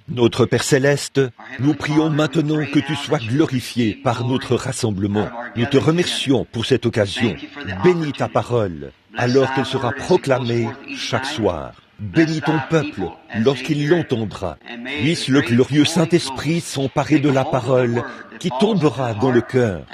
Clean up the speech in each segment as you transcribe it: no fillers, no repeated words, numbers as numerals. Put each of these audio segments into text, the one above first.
Notre Père Céleste, nous prions maintenant que tu sois glorifié par notre rassemblement. Nous te remercions pour cette occasion. Bénis ta parole alors qu'elle sera proclamée chaque soir. Bénis ton peuple lorsqu'il l'entendra. Puisse le glorieux Saint-Esprit s'emparer de la parole qui tombera dans le cœur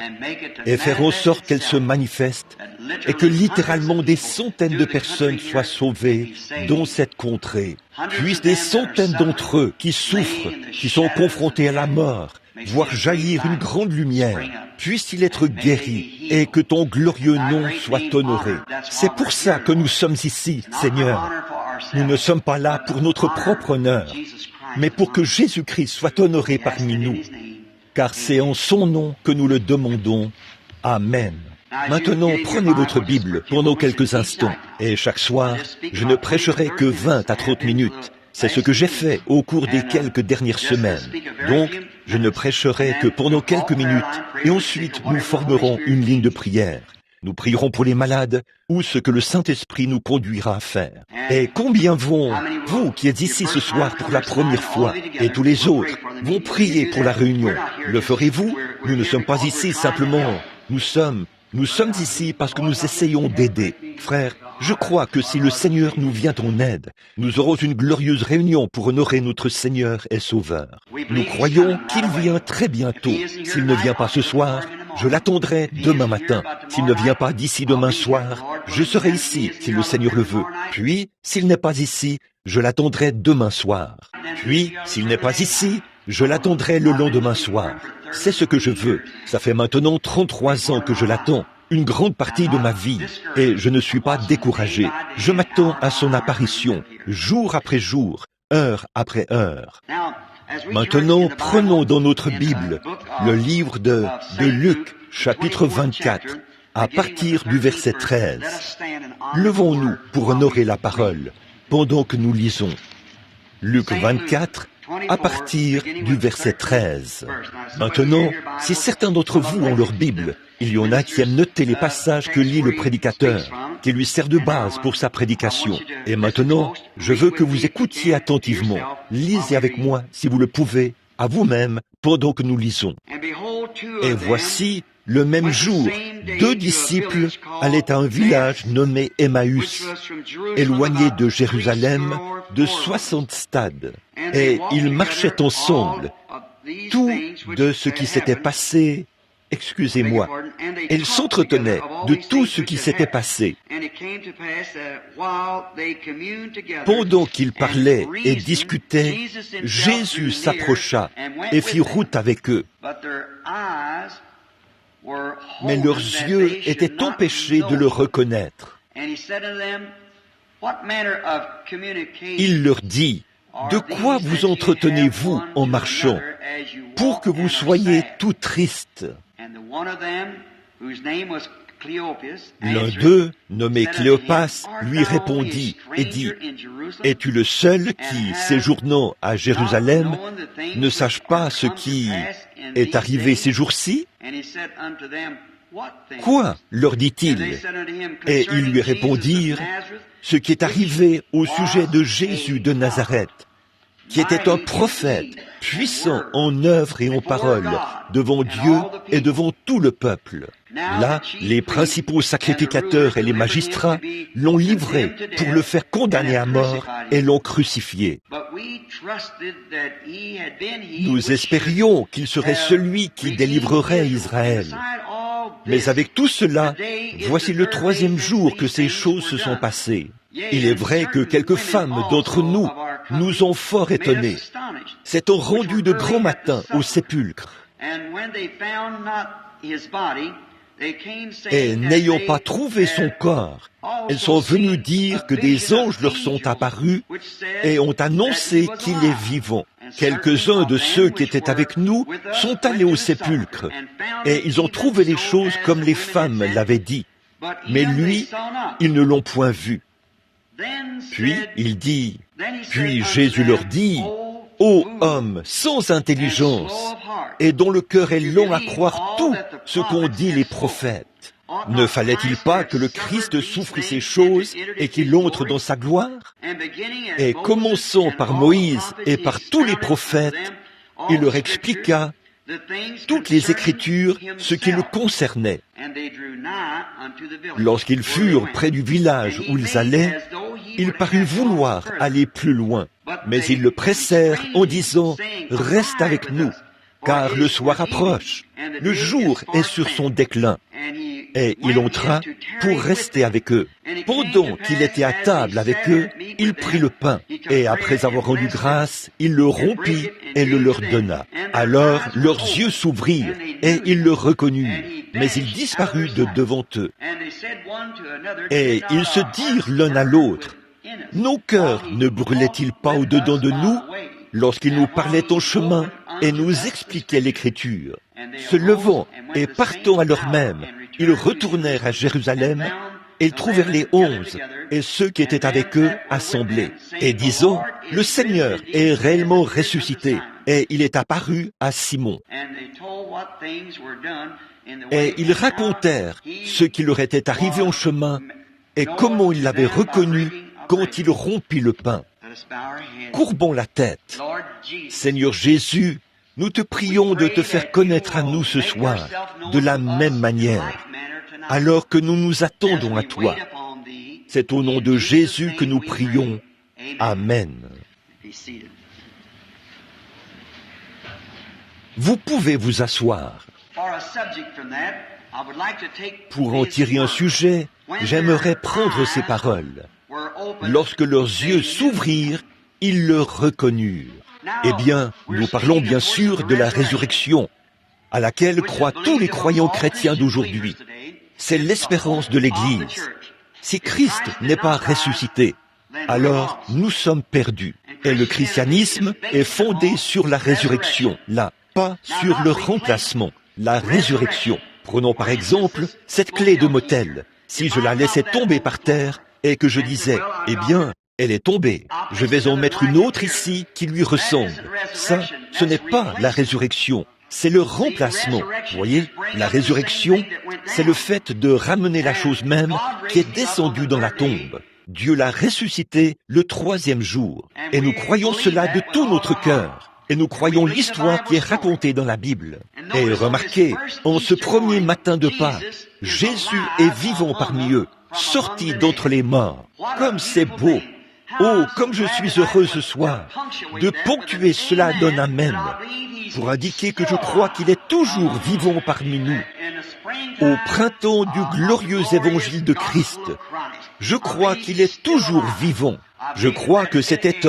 et faire en sorte qu'elle se manifeste et que littéralement des centaines de personnes soient sauvées dans cette contrée. Puissent des centaines d'entre eux qui souffrent, qui sont confrontés à la mort, voir jaillir une grande lumière, puisse-t-il être guéri et que ton glorieux nom soit honoré. C'est pour ça que nous sommes ici, Seigneur. Nous ne sommes pas là pour notre propre honneur, mais pour que Jésus-Christ soit honoré parmi nous, car c'est en son nom que nous le demandons. Amen. Maintenant, prenez votre Bible pendant quelques instants, et chaque soir, je ne prêcherai que 20 à 30 minutes. C'est ce que j'ai fait au cours des quelques dernières semaines. Donc, je ne prêcherai que pendant quelques minutes, et ensuite nous formerons une ligne de prière. Nous prierons pour les malades ou ce que le Saint-Esprit nous conduira à faire. Et combien vont, vous qui êtes ici ce soir pour la première fois, et tous les autres, vont prier pour la réunion? Le ferez-vous? Nous ne sommes pas ici simplement, nous sommes ici parce que nous essayons d'aider. Frères, je crois que si le Seigneur nous vient en aide, nous aurons une glorieuse réunion pour honorer notre Seigneur et Sauveur. Nous croyons qu'il vient très bientôt. S'il ne vient pas ce soir, je l'attendrai demain matin. S'il ne vient pas d'ici demain soir, je serai ici si le Seigneur le veut. Puis, s'il n'est pas ici, je l'attendrai demain soir. Puis, s'il n'est pas ici, je l'attendrai le lendemain soir. C'est ce que je veux. Ça fait maintenant 33 ans que je l'attends, une grande partie de ma vie, et je ne suis pas découragé. Je m'attends à son apparition, jour après jour, heure après heure. Maintenant, prenons dans notre Bible le livre de Luc, chapitre 24, à partir du verset 13. Levons-nous pour honorer la parole pendant que nous lisons. Luc 24, à partir du verset 13. Maintenant, si certains d'entre vous ont leur Bible, il y en a qui aiment noter les passages que lit le prédicateur, qui lui servent de base pour sa prédication. Et maintenant, je veux que vous écoutiez attentivement. Lisez avec moi, si vous le pouvez, à vous-même, pendant que nous lisons. Et voici, le même jour, 2 disciples allaient à un village nommé Emmaüs, éloigné de Jérusalem de 60 stades. Et ils marchaient ensemble. Tout de ce qui s'était passé, excusez-moi, ils s'entretenaient de tout ce qui s'était passé. Pendant qu'ils parlaient et discutaient, Jésus s'approcha et fit route avec eux. Mais leurs yeux étaient empêchés de le reconnaître. Il leur dit, « De quoi vous entretenez-vous en marchant, pour que vous soyez tout tristes ?» L'un d'eux, nommé Cléopas, lui répondit et dit, « Es-tu le seul qui, séjournant à Jérusalem, ne sache pas ce qui est arrivé ces jours-ci » « Quoi ?» leur dit-il. Et ils lui répondirent, « Ce qui est arrivé au sujet de Jésus de Nazareth, qui était un prophète, puissant en œuvre et en parole, devant Dieu et devant tout le peuple. » Là, les principaux sacrificateurs et les magistrats l'ont livré pour le faire condamner à mort et l'ont crucifié. Nous espérions qu'il serait celui qui délivrerait Israël. Mais avec tout cela, voici le 3e jour que ces choses se sont passées. Il est vrai que quelques femmes d'entre nous nous ont fort étonnés. S'étant rendues de grand matin au sépulcre, et n'ayant pas trouvé son corps, elles sont venues dire que des anges leur sont apparus et ont annoncé qu'il est vivant. Quelques-uns de ceux qui étaient avec nous sont allés au sépulcre et ils ont trouvé les choses comme les femmes l'avaient dit. Mais lui, ils ne l'ont point vu. Puis il dit, puis Jésus leur dit, « Ô homme sans intelligence, et dont le cœur est long à croire tout ce qu'ont dit les prophètes. Ne fallait-il pas que le Christ souffre ces choses et qu'il entre dans sa gloire? Et commençant par Moïse et par tous les prophètes, il leur expliqua toutes les Écritures, ce qui le concernait. Lorsqu'ils furent près du village où ils allaient, il parut vouloir aller plus loin, mais ils le pressèrent en disant « Reste avec nous, car le soir approche, le jour est sur son déclin. » Et il entra pour rester avec eux. Pendant qu'il était à table avec eux, il prit le pain, et après avoir rendu grâce, il le rompit et le leur donna. Alors leurs yeux s'ouvrirent, et ils le reconnurent, mais il disparut de devant eux. Et ils se dirent l'un à l'autre, « Nos cœurs ne brûlaient-ils pas au-dedans de nous lorsqu'il nous parlait en chemin et nous expliquait l'Écriture? » Se levant et partant à l'heure même, ils retournèrent à Jérusalem et trouvèrent les 11 et ceux qui étaient avec eux assemblés, et disant, « Le Seigneur est réellement ressuscité, et il est apparu à Simon. » Et ils racontèrent ce qui leur était arrivé en chemin et comment ils l'avaient reconnu quand il rompit le pain. Courbons la tête. Seigneur Jésus, nous te prions de te faire connaître à nous ce soir de la même manière, alors que nous nous attendons à toi. C'est au nom de Jésus que nous prions. Amen. Vous pouvez vous asseoir. Pour en tirer un sujet, j'aimerais prendre ces paroles. Lorsque leurs yeux s'ouvrirent, ils le reconnurent. Eh bien, nous parlons bien sûr de la résurrection, à laquelle croient tous les croyants chrétiens d'aujourd'hui. C'est l'espérance de l'Église. Si Christ n'est pas ressuscité, alors nous sommes perdus. Et le christianisme est fondé sur la résurrection, là, pas sur le remplacement, la résurrection. Prenons par exemple cette clé de motel. Si je la laissais tomber par terre et que je disais, eh bien, elle est tombée, je vais en mettre une autre ici qui lui ressemble. Ça, ce n'est pas la résurrection, c'est le remplacement. Vous voyez, la résurrection, c'est le fait de ramener la chose même qui est descendue dans la tombe. Dieu l'a ressuscité le 3e jour. Et nous croyons cela de tout notre cœur. Et nous croyons l'histoire qui est racontée dans la Bible. Et remarquez, en ce premier matin de Pâques, Jésus est vivant parmi eux, sorti d'entre les morts. Comme c'est beau! Oh, comme je suis heureux ce soir de ponctuer cela d'un amen, pour indiquer que je crois qu'il est toujours vivant parmi nous. Au printemps du glorieux évangile de Christ, je crois qu'il est toujours vivant. Je crois que c'était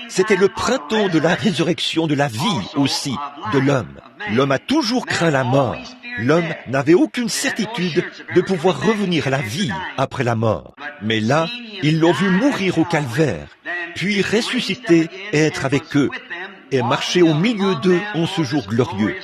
c'était le printemps de la résurrection de la vie aussi, de l'homme. L'homme a toujours craint la mort. L'homme n'avait aucune certitude de pouvoir revenir à la vie après la mort. Mais là, ils l'ont vu mourir au calvaire, puis ressusciter et être avec eux, et marcher au milieu d'eux en ce jour glorieux.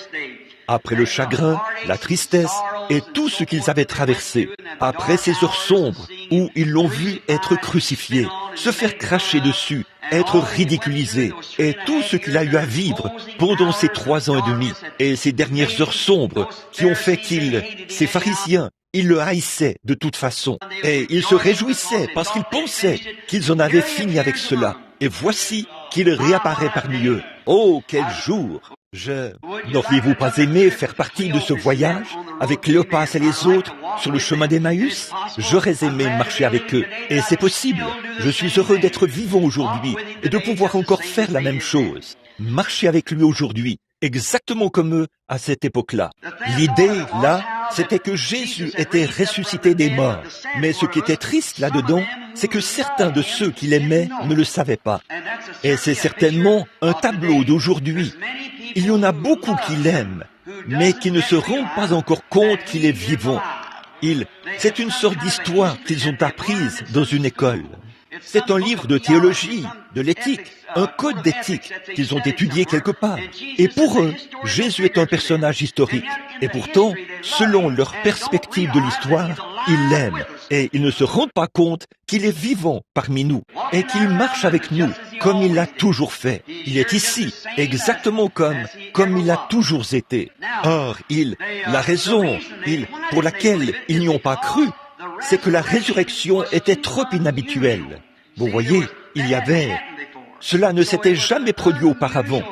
Après le chagrin, la tristesse et tout ce qu'ils avaient traversé, après ces heures sombres où ils l'ont vu être crucifié, se faire cracher dessus, être ridiculisé, et tout ce qu'il a eu à vivre pendant ces 3 ans et demi, et ces dernières heures sombres qui ont fait ces pharisiens, ils le haïssaient de toute façon, et ils se réjouissaient parce qu'ils pensaient qu'ils en avaient fini avec cela. Et voici qu'il réapparaît parmi eux. Oh, quel jour! N'auriez-vous pas aimé faire partie de ce voyage avec Cléopas et les autres sur le chemin d'Emmaüs? J'aurais aimé marcher avec eux, et c'est possible. Je suis heureux d'être vivant aujourd'hui et de pouvoir encore faire la même chose. Marcher avec lui aujourd'hui, exactement comme eux à cette époque-là. L'idée, là, c'était que Jésus était ressuscité des morts. Mais ce qui était triste là-dedans, c'est que certains de ceux qui l'aimaient ne le savaient pas. Et c'est certainement un tableau d'aujourd'hui. Il y en a beaucoup qui l'aiment, mais qui ne se rendent pas encore compte qu'il est vivant. C'est une sorte d'histoire qu'ils ont apprise dans une école. C'est un livre de théologie, de l'éthique, un code d'éthique qu'ils ont étudié quelque part. Et pour eux, Jésus est un personnage historique. Et pourtant, selon leur perspective de l'histoire, ils l'aiment. Et ils ne se rendent pas compte qu'il est vivant parmi nous et qu'il marche avec nous comme il l'a toujours fait. Il est ici, exactement comme comme il a toujours été. Or, la raison pour laquelle ils n'y ont pas cru, c'est que la résurrection était trop inhabituelle. Vous voyez, cela ne s'était jamais produit auparavant.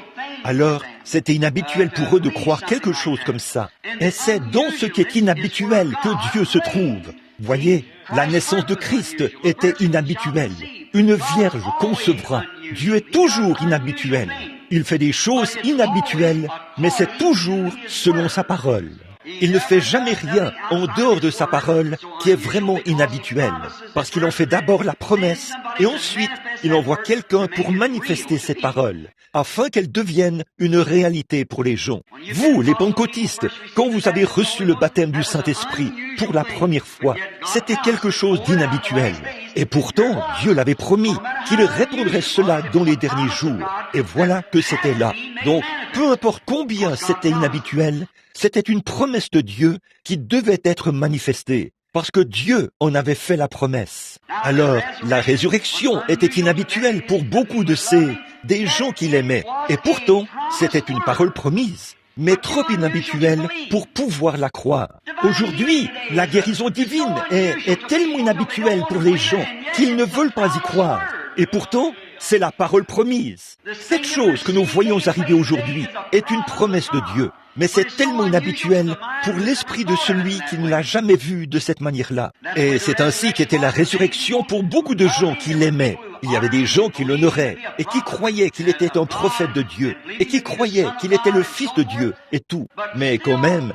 Alors, c'était inhabituel pour eux de croire quelque chose comme ça. Et c'est dans ce qui est inhabituel que Dieu se trouve. Voyez, la naissance de Christ était inhabituelle. Une vierge concevra. Dieu est toujours inhabituel. Il fait des choses inhabituelles, mais c'est toujours selon sa parole. Il ne fait jamais rien en dehors de sa parole qui est vraiment inhabituel, parce qu'il en fait d'abord la promesse et ensuite il envoie quelqu'un pour manifester cette parole, afin qu'elle devienne une réalité pour les gens. Vous, les pentecôtistes, quand vous avez reçu le baptême du Saint-Esprit pour la première fois, c'était quelque chose d'inhabituel. Et pourtant, Dieu l'avait promis qu'il répondrait cela dans les derniers jours. Et voilà que c'était là. Donc, peu importe combien c'était inhabituel, c'était une promesse de Dieu qui devait être manifestée, parce que Dieu en avait fait la promesse. Alors, la résurrection était inhabituelle pour beaucoup des gens qui l'aimaient, et pourtant, c'était une parole promise, mais trop inhabituelle pour pouvoir la croire. Aujourd'hui, la guérison divine est tellement inhabituelle pour les gens qu'ils ne veulent pas y croire, et pourtant, c'est la parole promise. Cette chose que nous voyons arriver aujourd'hui est une promesse de Dieu. Mais c'est tellement inhabituel pour l'esprit de celui qui ne l'a jamais vu de cette manière-là. Et c'est ainsi qu'était la résurrection pour beaucoup de gens qui l'aimaient. Il y avait des gens qui l'honoraient et qui croyaient qu'il était un prophète de Dieu et qui croyaient qu'il était le Fils de Dieu et tout. Mais quand même,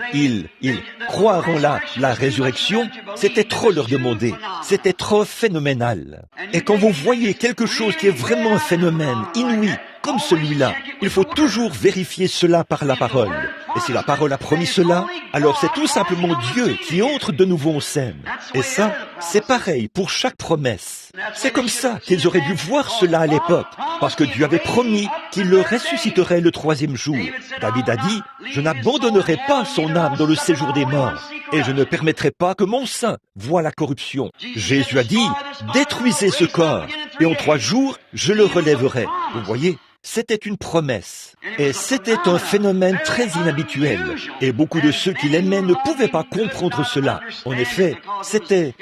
croire en la résurrection, c'était trop leur demander. C'était trop phénoménal. Et quand vous voyez quelque chose qui est vraiment un phénomène inouï, comme celui-là, il faut toujours vérifier cela par la parole. Et si la parole a promis cela, alors c'est tout simplement Dieu qui entre de nouveau en scène. Et ça, c'est pareil pour chaque promesse. C'est comme ça qu'ils auraient dû voir cela à l'époque, parce que Dieu avait promis qu'il le ressusciterait le 3e jour. David a dit, « Je n'abandonnerai pas son âme dans le séjour des morts, et je ne permettrai pas que mon sein voie la corruption. » Jésus a dit, « Détruisez ce corps, et en 3 jours, je le relèverai. » Vous voyez, c'était une promesse. Et c'était un phénomène très inhabituel. Et beaucoup de ceux qui l'aimaient ne pouvaient pas comprendre cela. En effet, c'était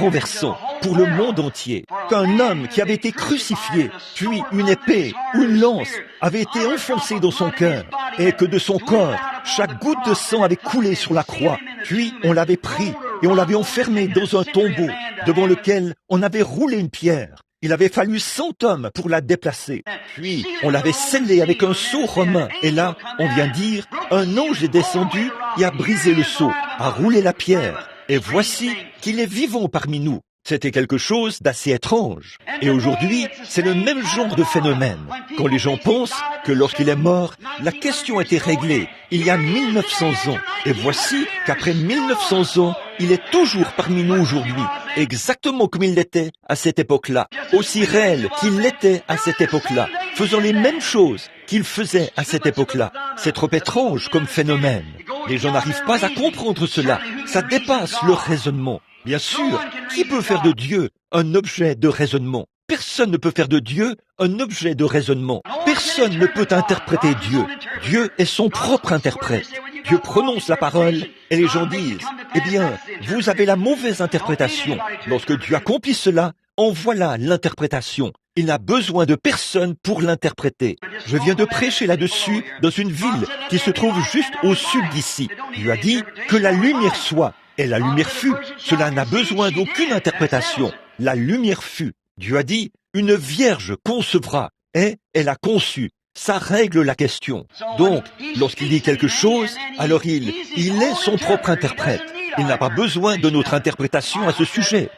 renversant pour le monde entier. Qu'un homme qui avait été crucifié, puis une épée ou une lance avait été enfoncée dans son cœur, et que de son corps, chaque goutte de sang avait coulé sur la croix. Puis on l'avait pris et on l'avait enfermé dans un tombeau devant lequel on avait roulé une pierre. Il avait fallu 100 hommes pour la déplacer. Puis, on l'avait scellé avec un sceau romain. Et là, on vient dire, un ange est descendu et a brisé le sceau, a roulé la pierre. Et voici qu'il est vivant parmi nous. C'était quelque chose d'assez étrange. Et aujourd'hui, c'est le même genre de phénomène. Quand les gens pensent que lorsqu'il est mort, la question était réglée il y a 1900 ans. Et voici qu'après 1900 ans, il est toujours parmi nous aujourd'hui, exactement comme il l'était à cette époque-là, aussi réel qu'il l'était à cette époque-là, faisant les mêmes choses qu'il faisait à cette époque-là. C'est trop étrange comme phénomène. Les gens n'arrivent pas à comprendre cela. Ça dépasse leur raisonnement. Bien sûr, qui peut faire de Dieu un objet de raisonnement? Personne ne peut faire de Dieu un objet de raisonnement. Personne ne peut interpréter Dieu. Dieu est son propre interprète. Dieu prononce la parole et les gens disent, « Eh bien, vous avez la mauvaise interprétation. Lorsque Dieu accomplit cela, en voilà l'interprétation. Il n'a besoin de personne pour l'interpréter. » Je viens de prêcher là-dessus dans une ville qui se trouve juste au sud d'ici. Dieu a dit que la lumière soit. Et la lumière fut. Cela n'a besoin d'aucune interprétation. La lumière fut. Dieu a dit, une vierge concevra. Et elle a conçu. Ça règle la question. Donc, lorsqu'il dit quelque chose, alors il est son propre interprète. Il n'a pas besoin de notre interprétation à ce sujet.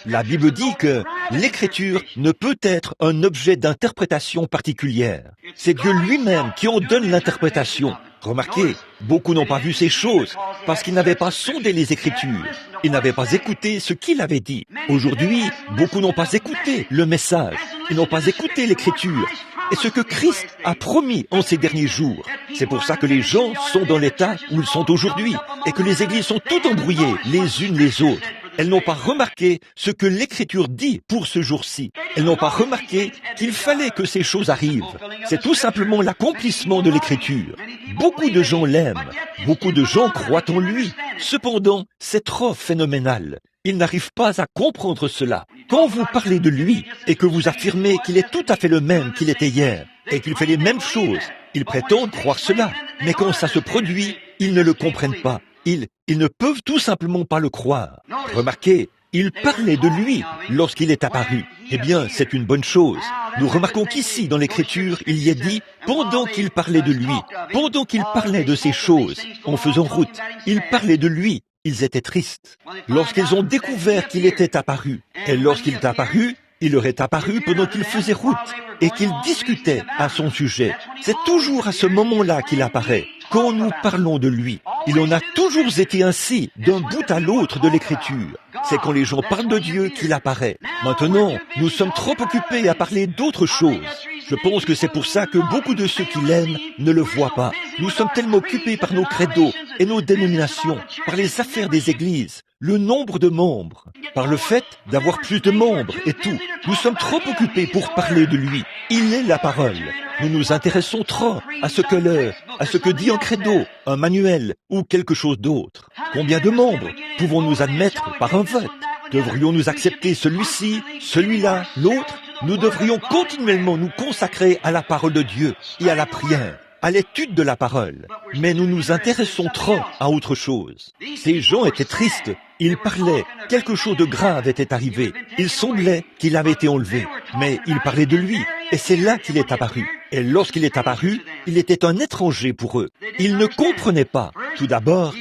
La Bible dit que l'écriture ne peut être un objet d'interprétation particulière. C'est Dieu lui-même qui en donne l'interprétation. Remarquez, beaucoup n'ont pas vu ces choses parce qu'ils n'avaient pas sondé les Écritures. Ils n'avaient pas écouté ce qu'il avait dit. Aujourd'hui, beaucoup n'ont pas écouté le message. Ils n'ont pas écouté l'Écriture et ce que Christ a promis en ces derniers jours. C'est pour ça que les gens sont dans l'état où ils sont aujourd'hui et que les églises sont toutes embrouillées les unes les autres. Elles n'ont pas remarqué ce que l'Écriture dit pour ce jour-ci. Elles n'ont pas remarqué qu'il fallait que ces choses arrivent. C'est tout simplement l'accomplissement de l'Écriture. Beaucoup de gens l'aiment. Beaucoup de gens croient en lui. Cependant, c'est trop phénoménal. Ils n'arrivent pas à comprendre cela. Quand vous parlez de lui et que vous affirmez qu'il est tout à fait le même qu'il était hier et qu'il fait les mêmes choses, ils prétendent croire cela. Mais quand ça se produit, ils ne le comprennent pas. Ils ne peuvent tout simplement pas le croire. Remarquez, il parlait de lui lorsqu'il est apparu. Eh bien, c'est une bonne chose. Nous remarquons qu'ici, dans l'Écriture, il y est dit, pendant qu'il parlait de lui, pendant qu'il parlait de ces choses, en faisant route, il parlait de lui, ils étaient tristes. Lorsqu'ils ont découvert qu'il était apparu, et lorsqu'il est apparu, il leur est apparu pendant qu'il faisait route, et qu'ils discutaient à son sujet. C'est toujours à ce moment-là qu'il apparaît. Quand nous parlons de lui, il en a toujours été ainsi, d'un bout à l'autre de l'Écriture. C'est quand les gens parlent de Dieu qu'il apparaît. Maintenant, nous sommes trop occupés à parler d'autres choses. Je pense que c'est pour ça que beaucoup de ceux qui l'aiment ne le voient pas. Nous sommes tellement occupés par nos credos et nos dénominations, par les affaires des églises, le nombre de membres, par le fait d'avoir plus de membres et tout. Nous sommes trop occupés pour parler de lui. Il est la parole. Nous nous intéressons trop à ce que dit un credo, un manuel ou quelque chose d'autre. Combien de membres pouvons-nous admettre par un vote? Devrions-nous accepter celui-ci, celui-là, l'autre? Nous devrions continuellement nous consacrer à la parole de Dieu et à la prière, à l'étude de la parole. Mais nous nous intéressons trop à autre chose. Ces gens étaient tristes. Ils parlaient. Quelque chose de grave était arrivé. Il semblait qu'il avait été enlevé. Mais ils parlaient de lui. Et c'est là qu'il est apparu. Et lorsqu'il est apparu, il était un étranger pour eux. Ils ne comprenaient pas. Tout d'abord,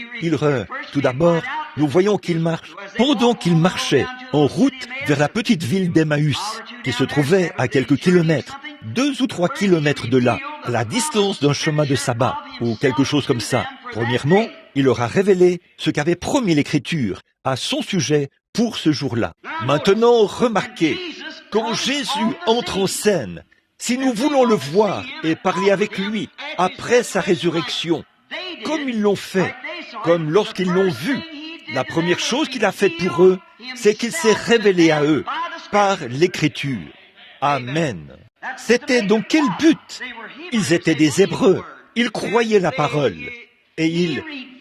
nous voyons qu'il marche. Pendant qu'il marchait en route vers la petite ville d'Emmaüs, qui se trouvait à quelques kilomètres, 2 ou 3 kilomètres de là, à la distance d'un chemin de sabbat, ou quelque chose comme ça. Premièrement, il leur a révélé ce qu'avait promis l'Écriture à son sujet pour ce jour-là. Maintenant, remarquez, quand Jésus entre en scène, si nous voulons le voir et parler avec lui après sa résurrection, comme ils l'ont fait, comme lorsqu'ils l'ont vu, la première chose qu'il a faite pour eux, c'est qu'il s'est révélé à eux par l'Écriture. Amen. C'était dans quel but? Ils étaient des Hébreux. Ils croyaient la parole. Et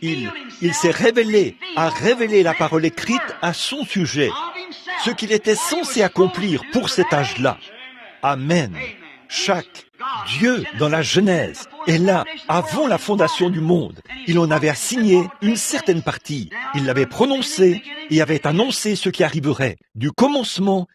il s'est révélé, a révélé la parole écrite à son sujet, ce qu'il était censé accomplir pour cet âge-là. Amen. Chaque Dieu, dans la Genèse, est là, avant la fondation du monde. Il en avait assigné une certaine partie. Il l'avait prononcé et avait annoncé ce qui arriverait, du commencement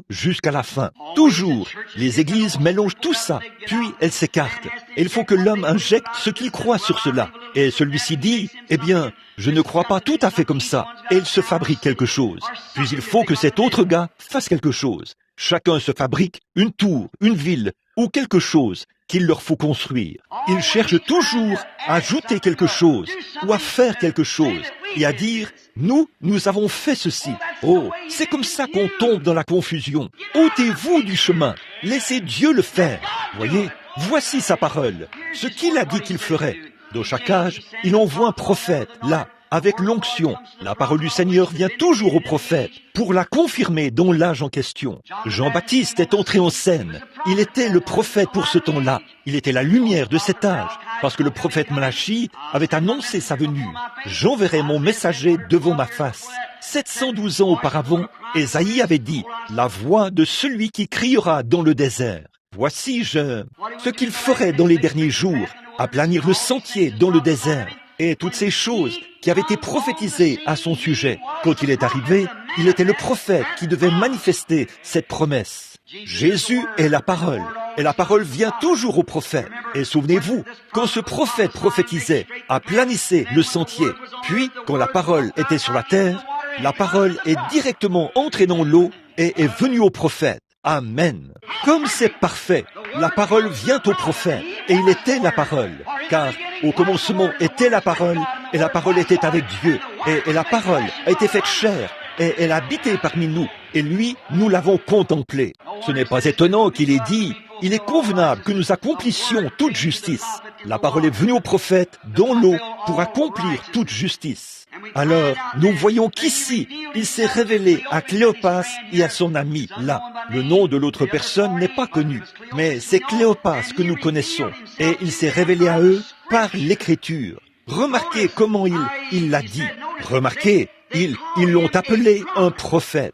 jusqu'à la fin. Toujours, les églises mélangent tout ça, puis elles s'écartent. Et il faut que l'homme injecte ce qu'il croit sur cela. Et celui-ci dit, eh bien, je ne crois pas tout à fait comme ça. Et il se fabrique quelque chose. Puis il faut que cet autre gars fasse quelque chose. Chacun se fabrique une tour, une ville ou quelque chose qu'il leur faut construire. Ils cherchent toujours à ajouter quelque chose ou à faire quelque chose et à dire « nous avons fait ceci ». Oh, c'est comme ça qu'on tombe dans la confusion. Ôtez-vous du chemin, laissez Dieu le faire. Voyez, voici sa parole, ce qu'il a dit qu'il ferait. Dans chaque âge, il envoie un prophète, là, avec l'onction. La parole du Seigneur vient toujours au prophète pour la confirmer dans l'âge en question. Jean-Baptiste est entré en scène. Il était le prophète pour ce temps-là. Il était la lumière de cet âge, parce que le prophète Malachi avait annoncé sa venue. J'enverrai mon messager devant ma face. 712 ans auparavant, Ésaïe avait dit, la voix de celui qui criera dans le désert. Voici ce qu'il ferait dans les derniers jours, aplanir le sentier dans le désert. Et toutes ces choses qui avaient été prophétisées à son sujet. Quand il est arrivé, il était le prophète qui devait manifester cette promesse. Jésus est la parole, et la parole vient toujours au prophète. Et souvenez-vous, quand ce prophète prophétisait, aplanissait le sentier, puis quand la parole était sur la terre, la parole est directement entrée dans l'eau et est venue au prophète. Amen. Comme c'est parfait, la parole vient au prophète, et il était la parole, car au commencement était la parole, et la parole était avec Dieu, et la parole a été faite chair, et elle habitait parmi nous, et lui, nous l'avons contemplé. Ce n'est pas étonnant qu'il ait dit, il est convenable que nous accomplissions toute justice. La parole est venue au prophète dans l'eau pour accomplir toute justice. Alors, nous voyons qu'ici, il s'est révélé à Cléopas et à son ami, là. Le nom de l'autre personne n'est pas connu, mais c'est Cléopas que nous connaissons, et il s'est révélé à eux par l'Écriture. Remarquez comment il l'a dit. Remarquez, ils l'ont appelé un prophète.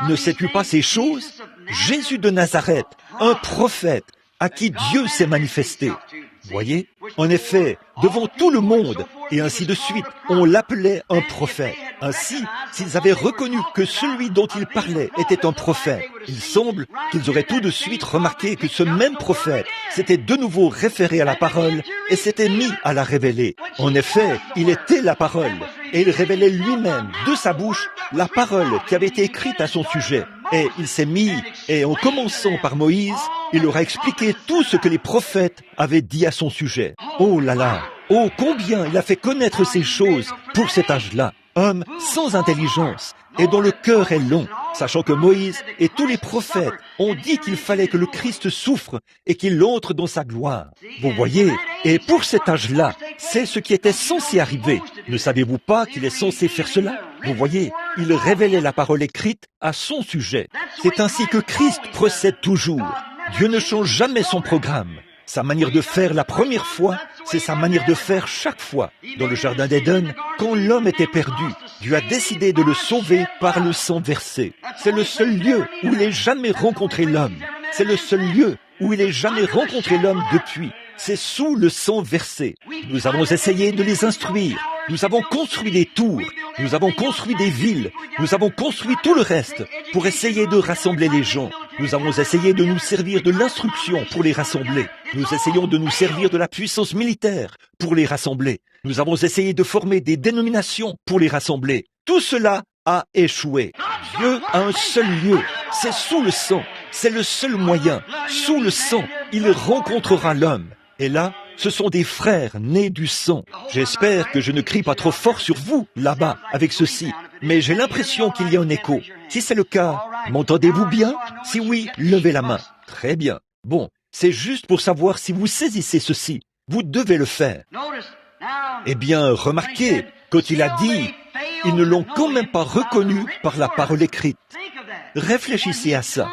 Ne sais-tu pas ces choses? Jésus de Nazareth, un prophète à qui Dieu s'est manifesté. Voyez? En effet, devant tout le monde, et ainsi de suite, on l'appelait un prophète. Ainsi, s'ils avaient reconnu que celui dont il parlait était un prophète, il semble qu'ils auraient tout de suite remarqué que ce même prophète s'était de nouveau référé à la parole et s'était mis à la révéler. En effet, il était la parole, et il révélait lui-même, de sa bouche, la parole qui avait été écrite à son sujet. Et il s'est mis, et en commençant par Moïse, il leur a expliqué tout ce que les prophètes avaient dit à son sujet. Oh là là! Oh, combien il a fait connaître ces choses pour cet âge-là, homme sans intelligence et dont le cœur est long, sachant que Moïse et tous les prophètes ont dit qu'il fallait que le Christ souffre et qu'il entre dans sa gloire. Vous voyez, et pour cet âge-là, c'est ce qui était censé arriver. Ne savez-vous pas qu'il est censé faire cela? Vous voyez, il révélait la parole écrite à son sujet. C'est ainsi que Christ procède toujours. Dieu ne change jamais son programme. Sa manière de faire la première fois, c'est sa manière de faire chaque fois. Dans le jardin d'Éden, quand l'homme était perdu, Dieu a décidé de le sauver par le sang versé. C'est le seul lieu où il ait jamais rencontré l'homme. C'est le seul lieu où il ait jamais rencontré l'homme depuis. C'est sous le sang versé. Nous avons essayé de les instruire. Nous avons construit des tours. Nous avons construit des villes. Nous avons construit tout le reste pour essayer de rassembler les gens. Nous avons essayé de nous servir de l'instruction pour les rassembler. Nous essayons de nous servir de la puissance militaire pour les rassembler. Nous avons essayé de former des dénominations pour les rassembler. Tout cela a échoué. Dieu a un seul lieu. C'est sous le sang. C'est le seul moyen. Sous le sang, il rencontrera l'homme. Et là, ce sont des frères nés du sang. J'espère que je ne crie pas trop fort sur vous, là-bas, avec ceci. Mais j'ai l'impression qu'il y a un écho. Si c'est le cas, m'entendez-vous bien? Si oui, levez la main. Très bien. Bon, c'est juste pour savoir si vous saisissez ceci. Vous devez le faire. Eh bien, remarquez, quand il a dit, ils ne l'ont quand même pas reconnu par la parole écrite. Réfléchissez à ça.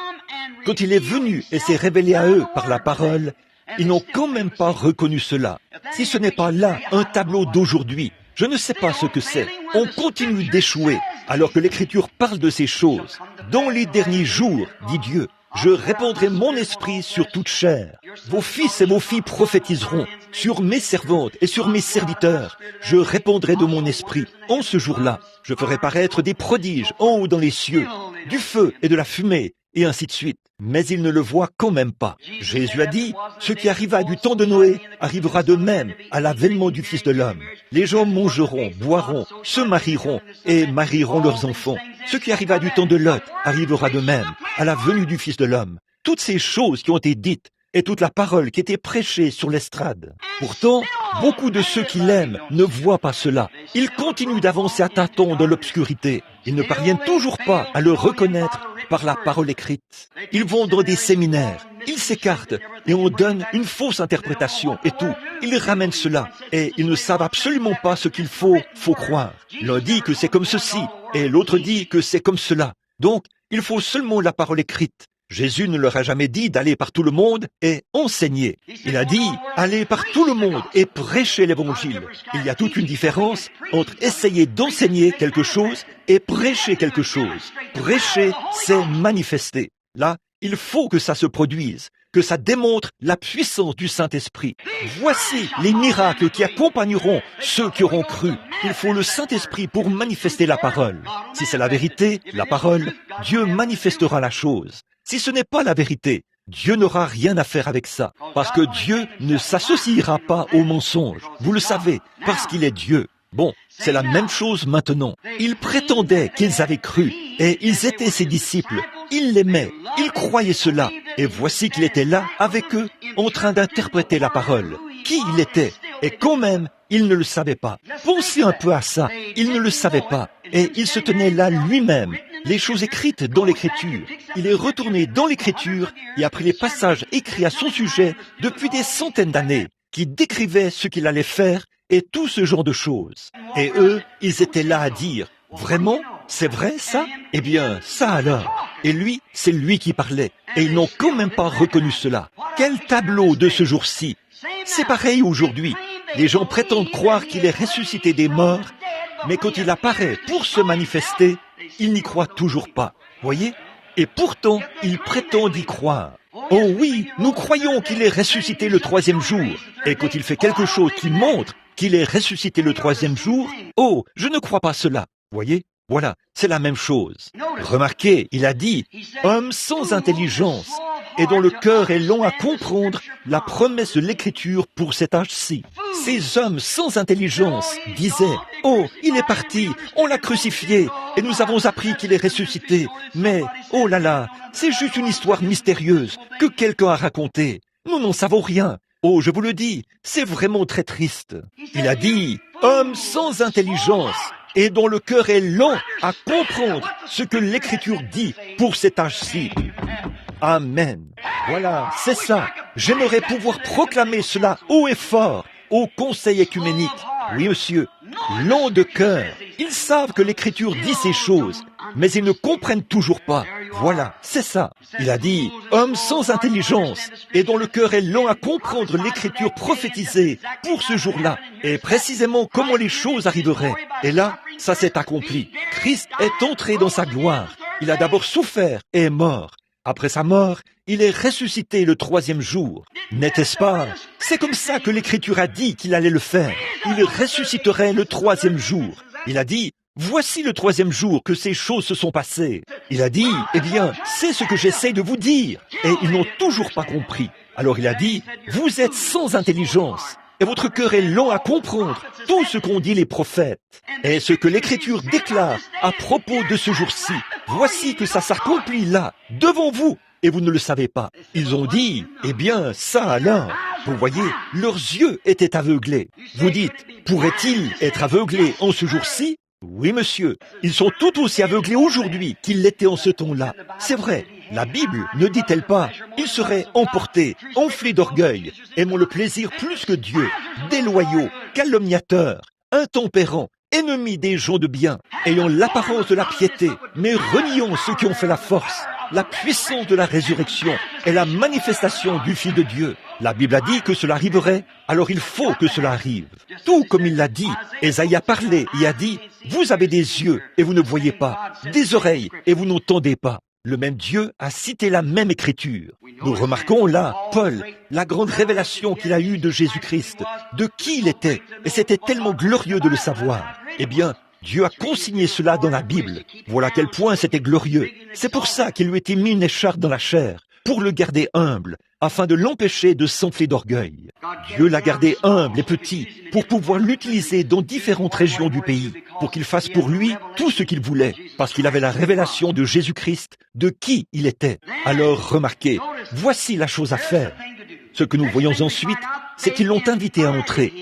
Quand il est venu et s'est révélé à eux par la parole, ils n'ont quand même pas reconnu cela. Si ce n'est pas là un tableau d'aujourd'hui, je ne sais pas ce que c'est. On continue d'échouer alors que l'Écriture parle de ces choses. Dans les derniers jours, dit Dieu, je répandrai mon esprit sur toute chair. Vos fils et vos filles prophétiseront. Sur mes servantes et sur mes serviteurs, je répandrai de mon esprit. En ce jour-là, je ferai paraître des prodiges en haut dans les cieux, du feu et de la fumée, et ainsi de suite. Mais ils ne le voient quand même pas. Jésus a dit, ce qui arriva du temps de Noé arrivera de même à l'avènement du Fils de l'homme. Les gens mangeront, boiront, se marieront et marieront leurs enfants. Ce qui arriva du temps de Lot arrivera de même à la venue du Fils de l'homme. Toutes ces choses qui ont été dites et toute la parole qui était prêchée sur l'estrade. Pourtant, beaucoup de ceux qui l'aiment ne voient pas cela. Ils continuent d'avancer à tâtons dans l'obscurité. Ils ne parviennent toujours pas à le reconnaître par la parole écrite. Ils vont dans des séminaires, ils s'écartent et on donne une fausse interprétation et tout. Ils ramènent cela et ils ne savent absolument pas ce qu'il faut croire. L'un dit que c'est comme ceci et l'autre dit que c'est comme cela. Donc, il faut seulement la parole écrite. Jésus ne leur a jamais dit d'aller par tout le monde et enseigner. Il a dit, allez par tout le monde et prêchez l'évangile. Il y a toute une différence entre essayer d'enseigner quelque chose et prêcher quelque chose. Prêcher, c'est manifester. Là, il faut que ça se produise, que ça démontre la puissance du Saint-Esprit. Voici les miracles qui accompagneront ceux qui auront cru. Il faut le Saint-Esprit pour manifester la parole. Si c'est la vérité, la parole, Dieu manifestera la chose. Si ce n'est pas la vérité, Dieu n'aura rien à faire avec ça, parce que Dieu ne s'associera pas au mensonge. Vous le savez, parce qu'il est Dieu. Bon, c'est la même chose maintenant. Ils prétendaient qu'ils avaient cru, et ils étaient ses disciples. Ils l'aimaient, ils croyaient cela, et voici qu'il était là, avec eux, en train d'interpréter la parole. Qui il était, et quand même, il ne le savait pas. Pensez un peu à ça, il ne le savait pas, et il se tenait là lui-même. Les choses écrites dans l'Écriture. Il est retourné dans l'Écriture et a pris les passages écrits à son sujet depuis des centaines d'années, qui décrivaient ce qu'il allait faire et tout ce genre de choses. Et eux, ils étaient là à dire, vraiment, c'est vrai ça? Eh bien, ça alors. Et lui, c'est lui qui parlait, et ils n'ont quand même pas reconnu cela. Quel tableau de ce jour-ci! C'est pareil aujourd'hui. Les gens prétendent croire qu'il est ressuscité des morts, mais quand il apparaît pour se manifester, ils n'y croient toujours pas. Voyez? Et pourtant, ils prétendent y croire. Oh oui, nous croyons qu'il est ressuscité le troisième jour. Et quand il fait quelque chose qui montre qu'il est ressuscité le troisième jour, oh, je ne crois pas cela. Voyez? Voilà, c'est la même chose. Remarquez, il a dit, homme sans intelligence, et dont le cœur est long à comprendre la promesse de l'Écriture pour cet âge-ci. Ces hommes sans intelligence disaient, oh, il est parti, on l'a crucifié, et nous avons appris qu'il est ressuscité. Mais, oh là là, c'est juste une histoire mystérieuse que quelqu'un a racontée. Nous n'en savons rien. Oh, je vous le dis, c'est vraiment très triste. Il a dit, homme sans intelligence, et dont le cœur est lent à comprendre ce que l'Écriture dit pour cet âge-ci. Amen. Voilà, c'est ça. J'aimerais pouvoir proclamer cela haut et fort au Conseil œcuménique. Oui, monsieur, lents de cœur. Ils savent que l'Écriture dit ces choses, mais ils ne comprennent toujours pas. Voilà, c'est ça. Il a dit, homme sans intelligence, et dont le cœur est lent à comprendre l'Écriture prophétisée pour ce jour-là, et précisément comment les choses arriveraient. Et là, ça s'est accompli. Christ est entré dans sa gloire. Il a d'abord souffert et est mort. Après sa mort, il est ressuscité le troisième jour. N'était-ce pas? C'est comme ça que l'Écriture a dit qu'il allait le faire. Il ressusciterait le troisième jour. Il a dit, voici le troisième jour que ces choses se sont passées. Il a dit, eh bien, c'est ce que j'essaie de vous dire. Et ils n'ont toujours pas compris. Alors il a dit, vous êtes sans intelligence. Et votre cœur est lent à comprendre tout ce qu'ont dit les prophètes. Et ce que l'Écriture déclare à propos de ce jour-ci. Voici que ça s'accomplit là, devant vous, et vous ne le savez pas. Ils ont dit, eh bien, ça alors. Vous voyez, leurs yeux étaient aveuglés. Vous dites, pourraient-ils être aveuglés en ce jour-ci? Oui, monsieur. Ils sont tout aussi aveuglés aujourd'hui qu'ils l'étaient en ce temps-là. C'est vrai. La Bible ne dit-elle pas, ils seraient emportés, enflés d'orgueil, aimant le plaisir plus que Dieu, déloyaux, calomniateurs, intempérants, ennemis des gens de bien, ayant l'apparence de la piété, mais reniant ceux qui ont fait la force, la puissance de la résurrection et la manifestation du Fils de Dieu. La Bible a dit que cela arriverait, alors il faut que cela arrive. Tout comme il l'a dit, Ésaïe a parlé et a dit, vous avez des yeux et vous ne voyez pas, des oreilles et vous n'entendez pas. Le même Dieu a cité la même écriture. Nous remarquons là, Paul, la grande révélation qu'il a eue de Jésus-Christ, de qui il était, et c'était tellement glorieux de le savoir. Eh bien, Dieu a consigné cela dans la Bible. Voilà à quel point c'était glorieux. C'est pour ça qu'il lui était mis une écharpe dans la chair, pour le garder humble, afin de l'empêcher de s'enfler d'orgueil. Dieu l'a gardé humble et petit pour pouvoir l'utiliser dans différentes régions du pays, pour qu'il fasse pour lui tout ce qu'il voulait, parce qu'il avait la révélation de Jésus-Christ, de qui il était. Alors remarquez, voici la chose à faire. Ce que nous voyons ensuite, c'est qu'ils l'ont invité à entrer.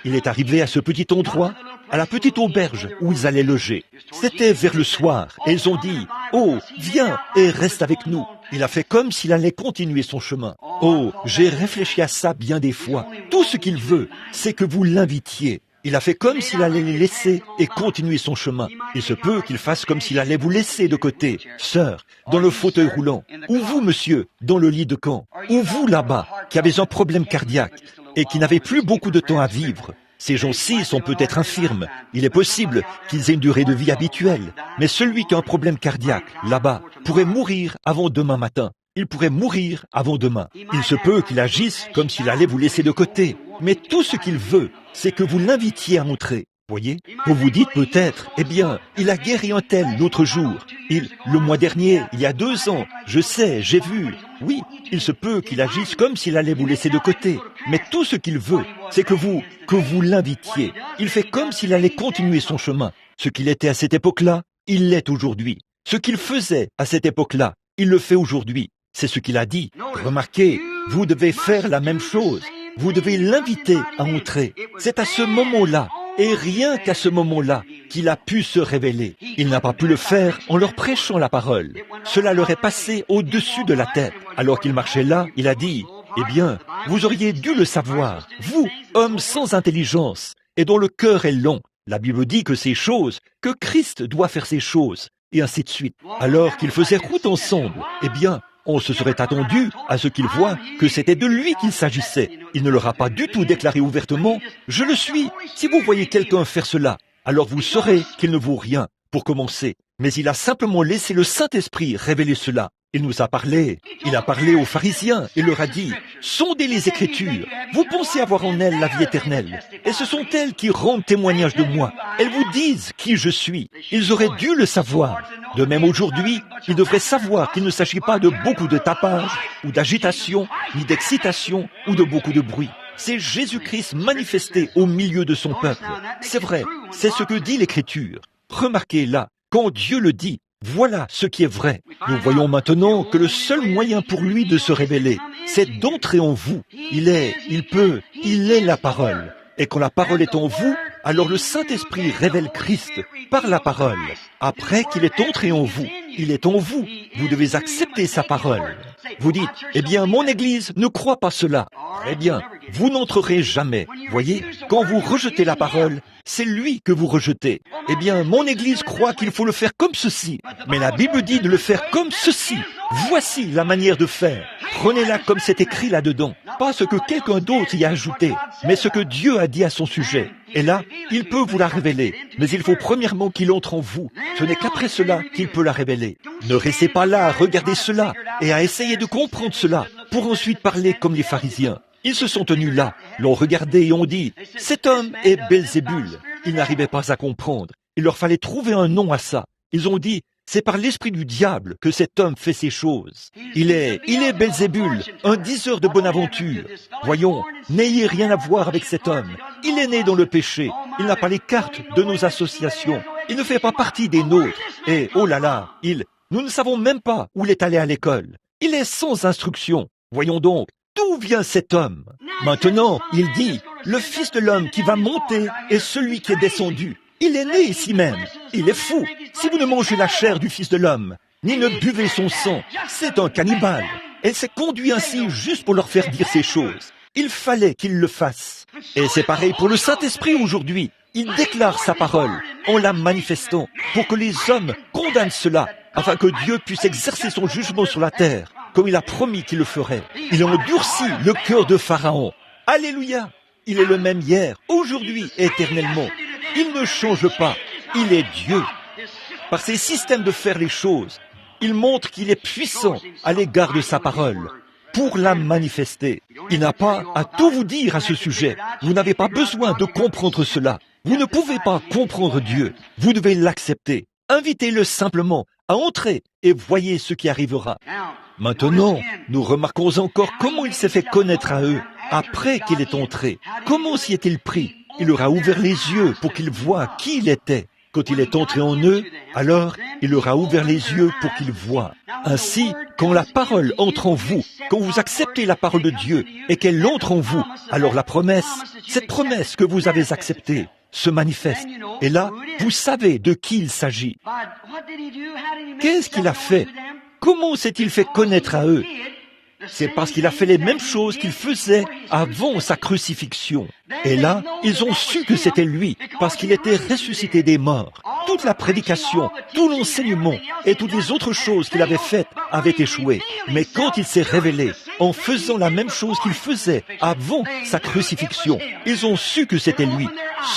Il est arrivé à ce petit endroit, à la petite auberge où ils allaient loger. C'était vers le soir, et ils ont dit, « Oh, viens et reste avec nous. » Il a fait comme s'il allait continuer son chemin. Oh, j'ai réfléchi à ça bien des fois. Tout ce qu'il veut, c'est que vous l'invitiez. Il a fait comme s'il allait les laisser et continuer son chemin. Il se peut qu'il fasse comme s'il allait vous laisser de côté, sœur, dans le fauteuil roulant. Ou vous, monsieur, dans le lit de camp. Ou vous, là-bas, qui avez un problème cardiaque et qui n'avez plus beaucoup de temps à vivre. Ces gens-ci sont peut-être infirmes. Il est possible qu'ils aient une durée de vie habituelle. Mais celui qui a un problème cardiaque, là-bas, pourrait mourir avant demain matin. Il pourrait mourir avant demain. Il se peut qu'il agisse comme s'il allait vous laisser de côté. Mais tout ce qu'il veut, c'est que vous l'invitiez à entrer. Voyez? Vous vous dites peut-être, eh bien, il a guéri un tel l'autre jour. Le mois dernier, il y a 2 ans, je sais, j'ai vu. Oui, il se peut qu'il agisse comme s'il allait vous laisser de côté. Mais tout ce qu'il veut, c'est que vous l'invitiez. Il fait comme s'il allait continuer son chemin. Ce qu'il était à cette époque-là, il l'est aujourd'hui. Ce qu'il faisait à cette époque-là, il le fait aujourd'hui. C'est ce qu'il a dit. Remarquez, vous devez faire la même chose. Vous devez l'inviter à entrer. C'est à ce moment-là, et rien qu'à ce moment-là, qu'il a pu se révéler. Il n'a pas pu le faire en leur prêchant la parole. Cela leur est passé au-dessus de la tête. Alors qu'il marchait là, il a dit, « Eh bien, vous auriez dû le savoir, vous, hommes sans intelligence, et dont le cœur est long. La Bible dit que ces choses, que Christ doit faire ces choses, et ainsi de suite. Alors qu'ils faisaient route ensemble, eh bien, on se serait attendu à ce qu'ils voient que c'était de lui qu'il s'agissait. Il ne leur a pas du tout déclaré ouvertement « Je le suis ». Si vous voyez quelqu'un faire cela, alors vous saurez qu'il ne vaut rien, pour commencer. Mais il a simplement laissé le Saint-Esprit révéler cela. Il nous a parlé. Il a parlé aux pharisiens et leur a dit « Sondez les Écritures. Vous pensez avoir en elles la vie éternelle. Et ce sont elles qui rendent témoignage de moi. Elles vous disent qui je suis. Ils auraient dû le savoir. De même aujourd'hui, ils devraient savoir qu'il ne s'agit pas de beaucoup de tapage, ou d'agitation, ni d'excitation, ou de beaucoup de bruit. C'est Jésus-Christ manifesté au milieu de son peuple. C'est vrai, c'est ce que dit l'Écriture. Remarquez là, quand Dieu le dit, voilà ce qui est vrai. Nous voyons maintenant que le seul moyen pour lui de se révéler, c'est d'entrer en vous. Il est la parole. Et quand la parole est en vous, alors le Saint-Esprit révèle Christ par la parole. Après qu'il est entré en vous, il est en vous. Vous devez accepter sa parole. Vous dites, eh bien, mon Église ne croit pas cela. Eh bien, vous n'entrerez jamais. Voyez, quand vous rejetez la parole, c'est lui que vous rejetez. Eh bien, mon Église croit qu'il faut le faire comme ceci. Mais la Bible dit de le faire comme ceci. Voici la manière de faire. Prenez-la comme c'est écrit là-dedans. Pas ce que quelqu'un d'autre y a ajouté, mais ce que Dieu a dit à son sujet. Et là, il peut vous la révéler. Mais il faut premièrement qu'il entre en vous. Ce n'est qu'après cela qu'il peut la révéler. Ne restez pas là à regarder cela et à essayer de comprendre cela pour ensuite parler comme les pharisiens. Ils se sont tenus là, l'ont regardé et ont dit « Cet homme est Belzébul ». Ils n'arrivaient pas à comprendre. Il leur fallait trouver un nom à ça. Ils ont dit « C'est par l'esprit du diable que cet homme fait ces choses. Il est Belzébul, un diseur de bonne aventure. Voyons, n'ayez rien à voir avec cet homme. Il est né dans le péché. Il n'a pas les cartes de nos associations. Il ne fait pas partie des nôtres. Et oh là là, nous ne savons même pas où il est allé à l'école. Il est sans instruction. Voyons donc. D'où vient cet homme? Maintenant, il dit, le Fils de l'homme qui va monter est celui qui est descendu. Il est né ici même. Il est fou. Si vous ne mangez la chair du Fils de l'homme, ni ne buvez son sang, c'est un cannibale. Elle s'est conduite ainsi juste pour leur faire dire ces choses. Il fallait qu'il le fasse. Et c'est pareil pour le Saint-Esprit aujourd'hui. Il déclare sa parole en la manifestant pour que les hommes condamnent cela, afin que Dieu puisse exercer son jugement sur la terre, comme il a promis qu'il le ferait. Il a endurci le cœur de Pharaon. Alléluia! Il est le même hier, aujourd'hui, éternellement. Il ne change pas. Il est Dieu. Par ses systèmes de faire les choses, il montre qu'il est puissant à l'égard de sa parole pour la manifester. Il n'a pas à tout vous dire à ce sujet. Vous n'avez pas besoin de comprendre cela. Vous ne pouvez pas comprendre Dieu. Vous devez l'accepter. Invitez-le simplement à entrer et voyez ce qui arrivera. Maintenant, nous remarquons encore comment il s'est fait connaître à eux après qu'il est entré. Comment s'y est-il pris? Il leur a ouvert les yeux pour qu'ils voient qui il était. Quand il est entré en eux, alors il leur a ouvert les yeux pour qu'ils voient. Ainsi, quand la parole entre en vous, quand vous acceptez la parole de Dieu et qu'elle entre en vous, alors la promesse, cette promesse que vous avez acceptée, se manifeste. Et là, vous savez de qui il s'agit. Qu'est-ce qu'il a fait? Comment s'est-il fait connaître à eux? C'est parce qu'il a fait les mêmes choses qu'il faisait avant sa crucifixion. Et là, ils ont su que c'était lui, parce qu'il était ressuscité des morts. Toute la prédication, tout l'enseignement et toutes les autres choses qu'il avait faites avaient échoué. Mais quand il s'est révélé, en faisant la même chose qu'il faisait avant sa crucifixion, ils ont su que c'était lui.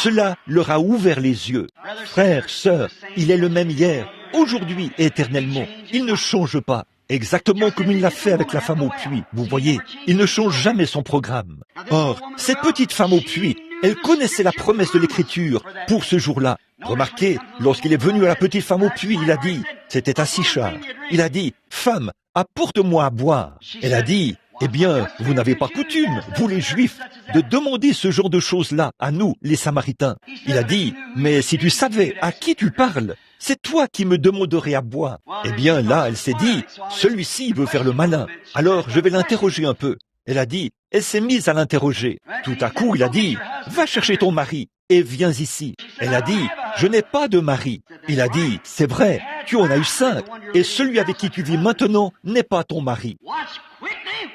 Cela leur a ouvert les yeux. Frères, sœurs, il est le même hier, aujourd'hui et éternellement. Il ne change pas. Exactement comme il l'a fait avec la femme au puits. Vous voyez, il ne change jamais son programme. Or, cette petite femme au puits, elle connaissait la promesse de l'Écriture pour ce jour-là. Remarquez, lorsqu'il est venu à la petite femme au puits, il a dit, c'était à Sichar, il a dit, « Femme, apporte-moi à boire. » Elle a dit, « Eh bien, vous n'avez pas coutume, vous les Juifs, de demander ce genre de choses-là à nous, les Samaritains. » Il a dit, « Mais si tu savais à qui tu parles, c'est toi qui me demanderais à boire. » Eh bien, là, elle s'est dit, celui-ci veut faire le malin. Alors, je vais l'interroger un peu. Elle a dit, elle s'est mise à l'interroger. Tout à coup, il a dit, va chercher ton mari et viens ici. Elle a dit, je n'ai pas de mari. Il a dit, c'est vrai, tu en as eu 5. Et celui avec qui tu vis maintenant n'est pas ton mari.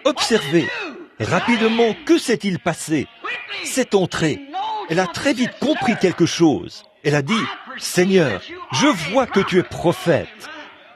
Observez, rapidement, que s'est-il passé? C'est entré. elle a très vite compris quelque chose. Elle a dit, « Seigneur, je vois que tu es prophète. »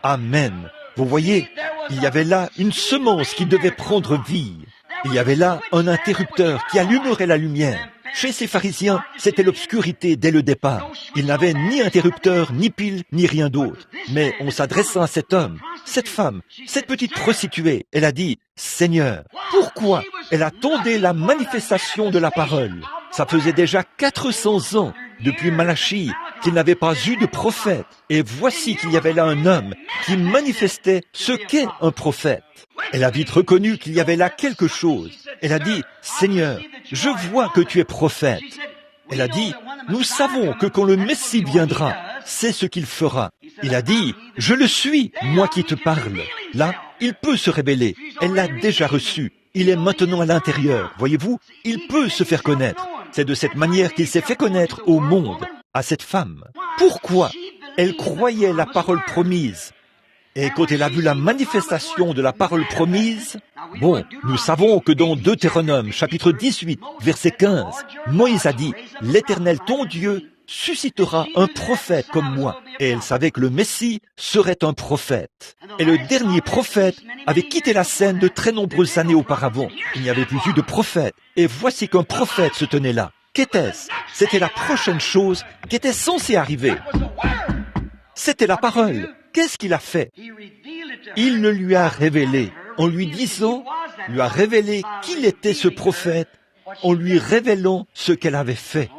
Amen. Vous voyez, il y avait là une semence qui devait prendre vie. Il y avait là un interrupteur qui allumerait la lumière. Chez ces pharisiens, c'était l'obscurité dès le départ. Ils n'avaient ni interrupteur, ni pile, ni rien d'autre. Mais on s'adressant à cet homme, cette femme, cette petite prostituée, elle a dit, « Seigneur, pourquoi ?» Elle attendait la manifestation de la parole. Ça faisait déjà 400 ans, depuis Malachie, qu'il n'avait pas eu de prophète. Et voici qu'il y avait là un homme qui manifestait ce qu'est un prophète. Elle a vite reconnu qu'il y avait là quelque chose. Elle a dit, « Seigneur, je vois que tu es prophète. » Elle a dit, « Nous savons que quand le Messie viendra, c'est ce qu'il fera. » Il a dit, « Je le suis, moi qui te parle. » Là, il peut se révéler. Elle l'a déjà reçu. Il est maintenant à l'intérieur. Voyez-vous, il peut se faire connaître. C'est de cette manière qu'il s'est fait connaître au monde, à cette femme. Pourquoi? Elle croyait la parole promise. Et quand elle a vu la manifestation de la parole promise, bon, nous savons que dans Deutéronome, chapitre 18, verset 15, Moïse a dit, « L'Éternel, ton Dieu, suscitera un prophète comme moi. » Et elle savait que le Messie serait un prophète. Et le dernier prophète avait quitté la scène de très nombreuses années auparavant. Il n'y avait plus eu de prophète. Et voici qu'un prophète se tenait là. Qu'était-ce? C'était la prochaine chose qui était censée arriver. C'était la parole. Qu'est-ce qu'il a fait? Il le lui a révélé, en lui disant, lui a révélé qu'il était ce prophète, en lui révélant ce qu'elle avait fait.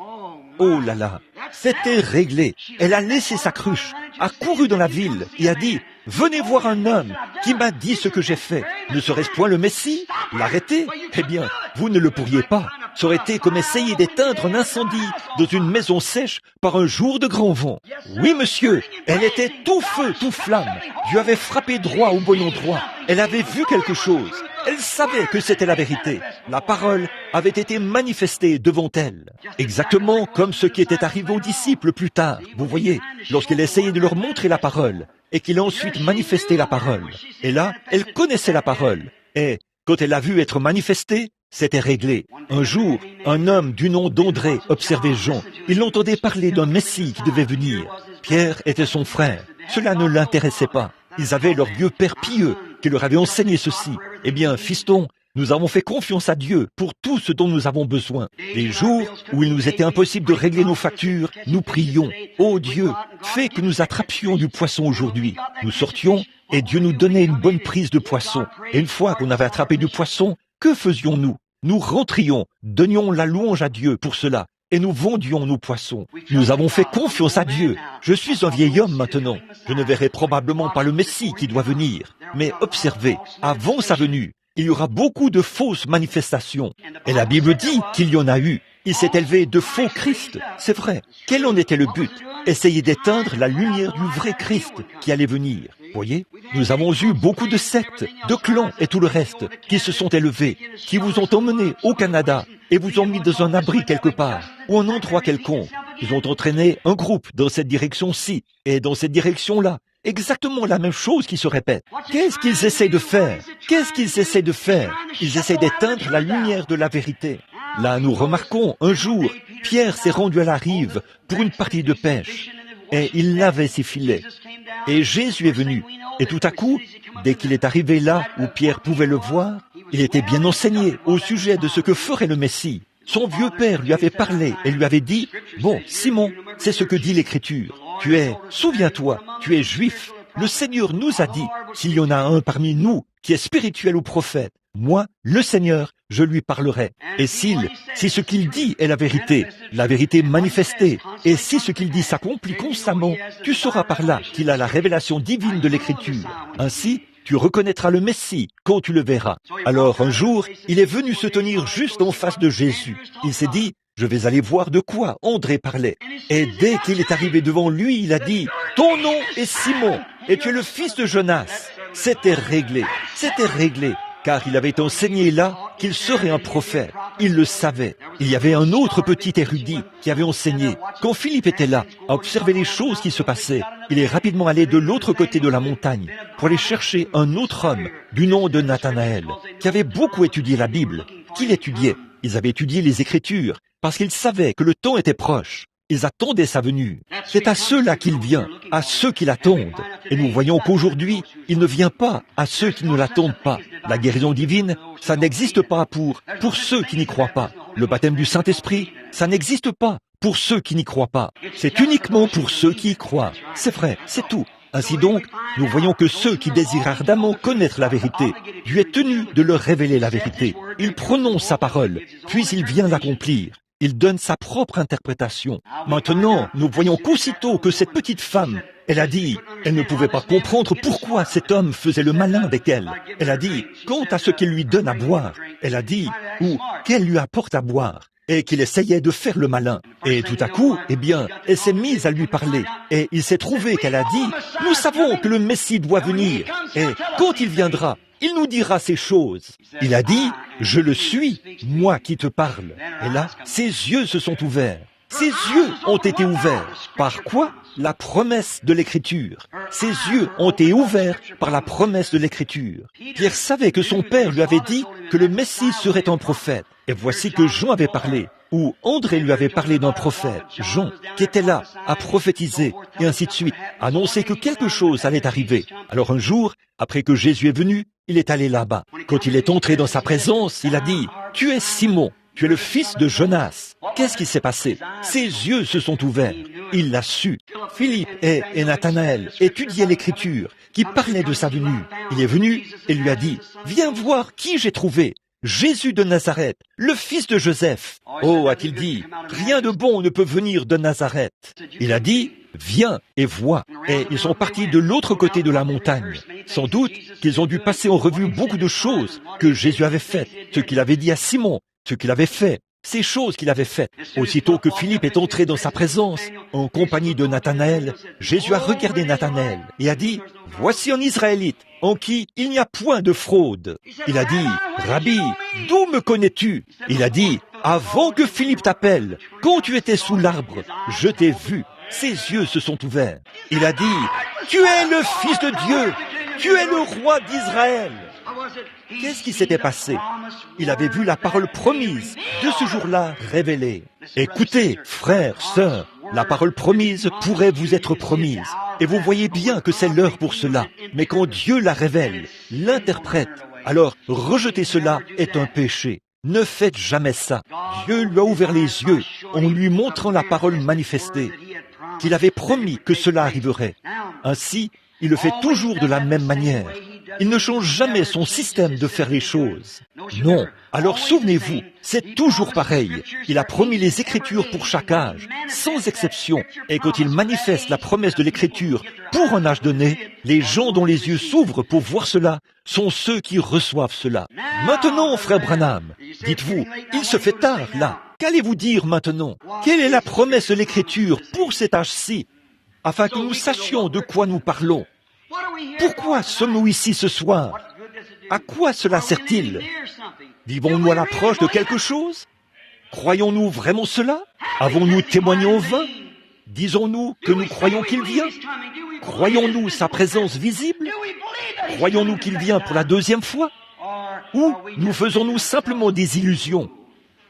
Oh là là, c'était réglé. Elle a laissé sa cruche, a couru dans la ville et a dit, « Venez voir un homme qui m'a dit ce que j'ai fait. Ne serait-ce point le Messie? L'arrêter? Eh bien, vous ne le pourriez pas. Ça aurait été comme essayer d'éteindre un incendie dans une maison sèche par un jour de grand vent. Oui, monsieur, elle était tout feu, tout flamme. Dieu avait frappé droit au bon endroit. Elle avait vu quelque chose. Elle savait que c'était la vérité. La parole avait été manifestée devant elle. Exactement comme ce qui était arrivé aux disciples plus tard. Vous voyez, lorsqu'elle essayait de leur montrer la parole et qu'il a ensuite manifesté la parole. Et là, elle connaissait la parole. Et quand elle l'a vue être manifestée, c'était réglé. Un jour, un homme du nom d'André observait Jean. Il entendait parler d'un Messie qui devait venir. Pierre était son frère. Cela ne l'intéressait pas. Ils avaient leur vieux père pieux qui leur avait enseigné ceci. Eh bien, fiston, nous avons fait confiance à Dieu pour tout ce dont nous avons besoin. Les jours où il nous était impossible de régler nos factures, nous prions. Ô Dieu, fais que nous attrapions du poisson aujourd'hui. Nous sortions et Dieu nous donnait une bonne prise de poisson. Et une fois qu'on avait attrapé du poisson, que faisions-nous? Nous rentrions, donnions la louange à Dieu pour cela, et nous vendions nos poissons. Nous avons fait confiance à Dieu. Je suis un vieil homme maintenant. Je ne verrai probablement pas le Messie qui doit venir. Mais observez, avant sa venue, il y aura beaucoup de fausses manifestations. Et la Bible dit qu'il y en a eu. Il s'est élevé de faux Christ. C'est vrai. Quel en était le but? Essayer d'éteindre la lumière du vrai Christ qui allait venir. Voyez, nous avons eu beaucoup de sectes, de clans et tout le reste qui se sont élevés, qui vous ont emmené au Canada et vous ont mis dans un abri quelque part ou un endroit quelconque. Ils ont entraîné un groupe dans cette direction-ci et dans cette direction-là. Exactement la même chose qui se répète. Qu'est-ce qu'ils essaient de faire? Qu'est-ce qu'ils essaient de faire? Ils essaient d'éteindre la lumière de la vérité. Là, nous remarquons, un jour, Pierre s'est rendu à la rive pour une partie de pêche. Et il lavait ses filets. Et Jésus est venu. Et tout à coup, dès qu'il est arrivé là où Pierre pouvait le voir, il était bien enseigné au sujet de ce que ferait le Messie. Son vieux père lui avait parlé et lui avait dit, « Bon, Simon, c'est ce que dit l'Écriture. Souviens-toi, tu es juif. Le Seigneur nous a dit, s'il y en a un parmi nous qui est spirituel ou prophète, moi, le Seigneur, je lui parlerai. Et si ce qu'il dit est la vérité manifestée, et si ce qu'il dit s'accomplit constamment, tu sauras par là qu'il a la révélation divine de l'Écriture. Ainsi, tu reconnaîtras le Messie quand tu le verras. » Alors, un jour, il est venu se tenir juste en face de Jésus. Il s'est dit, « Je vais aller voir de quoi André parlait. » Et dès qu'il est arrivé devant lui, il a dit, « Ton nom est Simon, et tu es le fils de Jonas. » C'était réglé, car il avait enseigné là qu'il serait un prophète. Il le savait. Il y avait un autre petit érudit qui avait enseigné. Quand Philippe était là, à observer les choses qui se passaient, il est rapidement allé de l'autre côté de la montagne pour aller chercher un autre homme du nom de Nathanaël, qui avait beaucoup étudié la Bible. Qu'il étudiait? Ils avaient étudié les Écritures, parce qu'ils savaient que le temps était proche. Ils attendaient sa venue. C'est à ceux-là qu'il vient, à ceux qui l'attendent. Et nous voyons qu'aujourd'hui, il ne vient pas à ceux qui ne l'attendent pas. La guérison divine, ça n'existe pas pour ceux qui n'y croient pas. Le baptême du Saint-Esprit, ça n'existe pas pour ceux qui n'y croient pas. C'est uniquement pour ceux qui y croient. C'est vrai, c'est tout. Ainsi donc, nous voyons que ceux qui désirent ardemment connaître la vérité, Dieu est tenu de leur révéler la vérité. Il prononce sa parole, puis il vient l'accomplir. Il donne sa propre interprétation. Maintenant, nous voyons qu'aussitôt que cette petite femme, elle a dit, elle ne pouvait pas comprendre pourquoi cet homme faisait le malin avec elle. Elle a dit, quant à ce qu'il lui donne à boire, elle a dit, ou qu'elle lui apporte à boire, et qu'il essayait de faire le malin. Et tout à coup, eh bien, elle s'est mise à lui parler, et il s'est trouvé qu'elle a dit, nous savons que le Messie doit venir, et quand il viendra, il nous dira ces choses. Il a dit, je le suis, moi qui te parle. Et là, ses yeux se sont ouverts. Ses yeux ont été ouverts. Par quoi? La promesse de l'Écriture. Ses yeux ont été ouverts par la promesse de l'Écriture. Pierre savait que son père lui avait dit que le Messie serait un prophète. Et voici que Jean avait parlé, ou André lui avait parlé d'un prophète, Jean, qui était là, à prophétiser, et ainsi de suite, annoncer que quelque chose allait arriver. Alors un jour, après que Jésus est venu, il est allé là-bas. Quand il est entré dans sa présence, il a dit, « Tu es Simon, tu es le fils de Jonas. » Qu'est-ce qui s'est passé? Ses yeux se sont ouverts. Il l'a su. Philippe et Nathanaël étudiaient l'Écriture, qui parlait de sa venue. Il est venu et lui a dit, « Viens voir qui j'ai trouvé. Jésus de Nazareth, le fils de Joseph. » Oh, a-t-il dit, rien de bon ne peut venir de Nazareth. Il a dit, viens et vois. Et ils sont partis de l'autre côté de la montagne. Sans doute qu'ils ont dû passer en revue beaucoup de choses que Jésus avait faites, ce qu'il avait dit à Simon, ce qu'il avait fait, ces choses qu'il avait faites. Aussitôt que Philippe est entré dans sa présence, en compagnie de Nathanaël, Jésus a regardé Nathanaël et a dit, voici un Israélite en qui il n'y a point de fraude. Il a dit, Rabbi, d'où me connais-tu? Il a dit, avant que Philippe t'appelle, quand tu étais sous l'arbre, je t'ai vu. Ses yeux se sont ouverts. Il a dit, tu es le Fils de Dieu, tu es le roi d'Israël. Qu'est-ce qui s'était passé? Il avait vu la parole promise de ce jour-là révélée. Écoutez, frères, sœurs, la parole promise pourrait vous être promise. Et vous voyez bien que c'est l'heure pour cela. Mais quand Dieu la révèle, l'interprète, alors rejeter cela est un péché. Ne faites jamais ça. Dieu lui a ouvert les yeux en lui montrant la parole manifestée, qu'il avait promis que cela arriverait. Ainsi, il le fait toujours de la même manière. Il ne change jamais son système de faire les choses. Non. Alors souvenez-vous, c'est toujours pareil. Il a promis les Écritures pour chaque âge, sans exception. Et quand il manifeste la promesse de l'Écriture pour un âge donné, les gens dont les yeux s'ouvrent pour voir cela sont ceux qui reçoivent cela. Maintenant, frère Branham, dites-vous, il se fait tard là. Qu'allez-vous dire maintenant? Quelle est la promesse de l'Écriture pour cet âge-ci, afin que nous sachions de quoi nous parlons? Pourquoi sommes-nous ici ce soir? À quoi cela sert-il? Vivons-nous à l'approche de quelque chose? Croyons-nous vraiment cela? Avons-nous témoigné en vain? Disons-nous que nous croyons qu'il vient? Croyons-nous sa présence visible? Croyons-nous qu'il vient pour la deuxième fois? Ou nous faisons-nous simplement des illusions?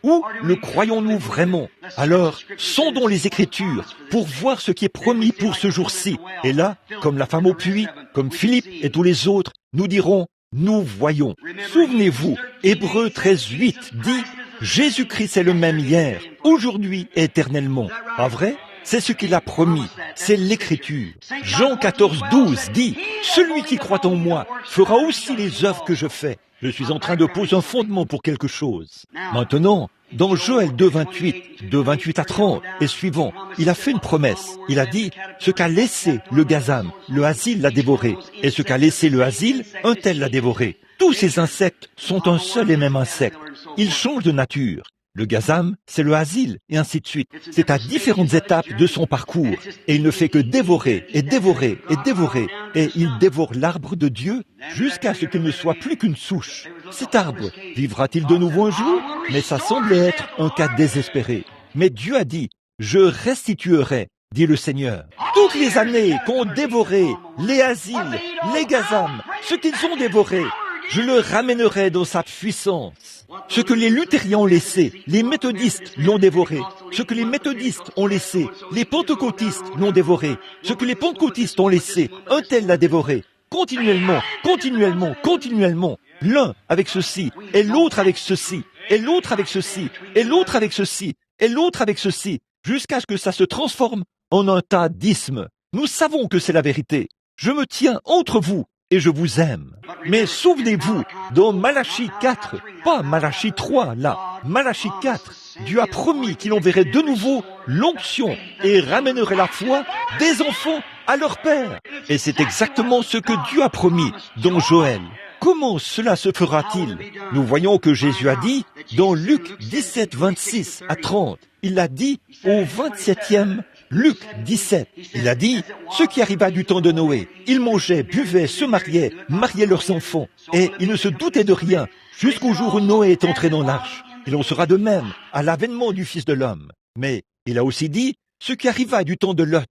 Ou le croyons-nous vraiment? Alors, sondons les Écritures pour voir ce qui est promis pour ce jour-ci. Et là, comme la femme au puits, comme Philippe et tous les autres, nous dirons, nous voyons. Souvenez-vous, Hébreux 13:8 dit, Jésus-Christ est le même hier, aujourd'hui, éternellement. Pas vrai? C'est ce qu'il a promis, c'est l'Écriture. Jean 14:12 dit, celui qui croit en moi fera aussi les œuvres que je fais. Je suis en train de poser un fondement pour quelque chose. Maintenant, dans Joël 2:28, de 28 à 30 et suivant, il a fait une promesse. Il a dit, ce qu'a laissé le gazam, le asile l'a dévoré. Et ce qu'a laissé le asile, un tel l'a dévoré. Tous ces insectes sont un seul et même insecte. Ils changent de nature. Le gazam, c'est le asile, et ainsi de suite. C'est à différentes étapes de son parcours. Et il ne fait que dévorer, et dévorer, et dévorer. Et il dévore l'arbre de Dieu jusqu'à ce qu'il ne soit plus qu'une souche. Cet arbre, vivra-t-il de nouveau un jour? Mais ça semblait être un cas désespéré. Mais Dieu a dit, je restituerai, dit le Seigneur. Toutes les années qu'ont dévoré les asiles, les gazams, ce qu'ils ont dévoré, je le ramènerai dans sa puissance. Ce que les luthériens ont laissé, les méthodistes l'ont dévoré. Ce que les méthodistes ont laissé, les pentecôtistes l'ont dévoré. Ce que les pentecôtistes ont laissé, un tel l'a dévoré. Continuellement, continuellement, continuellement. L'un avec ceci, et l'autre avec ceci, et l'autre avec ceci, et l'autre avec ceci, et l'autre avec ceci, jusqu'à ce que ça se transforme en un tas d'ismes. Nous savons que c'est la vérité. Je me tiens entre vous et je vous aime. Mais souvenez-vous, dans Malachie 4, pas Malachie 3, là, Malachie 4, Dieu a promis qu'il enverrait de nouveau l'onction et ramènerait la foi des enfants à leur père. Et c'est exactement ce que Dieu a promis dans Joël. Comment cela se fera-t-il? Nous voyons que Jésus a dit dans Luc 17, 26 à 30, il l'a dit au 27e Luc 17, il a dit, ce qui arriva du temps de Noé, ils mangeaient, buvaient, se mariaient leurs enfants, et ils ne se doutaient de rien, jusqu'au jour où Noé est entré dans l'arche. Il en sera de même à l'avènement du Fils de l'homme. Mais il a aussi dit, ce qui arriva du temps de Lot.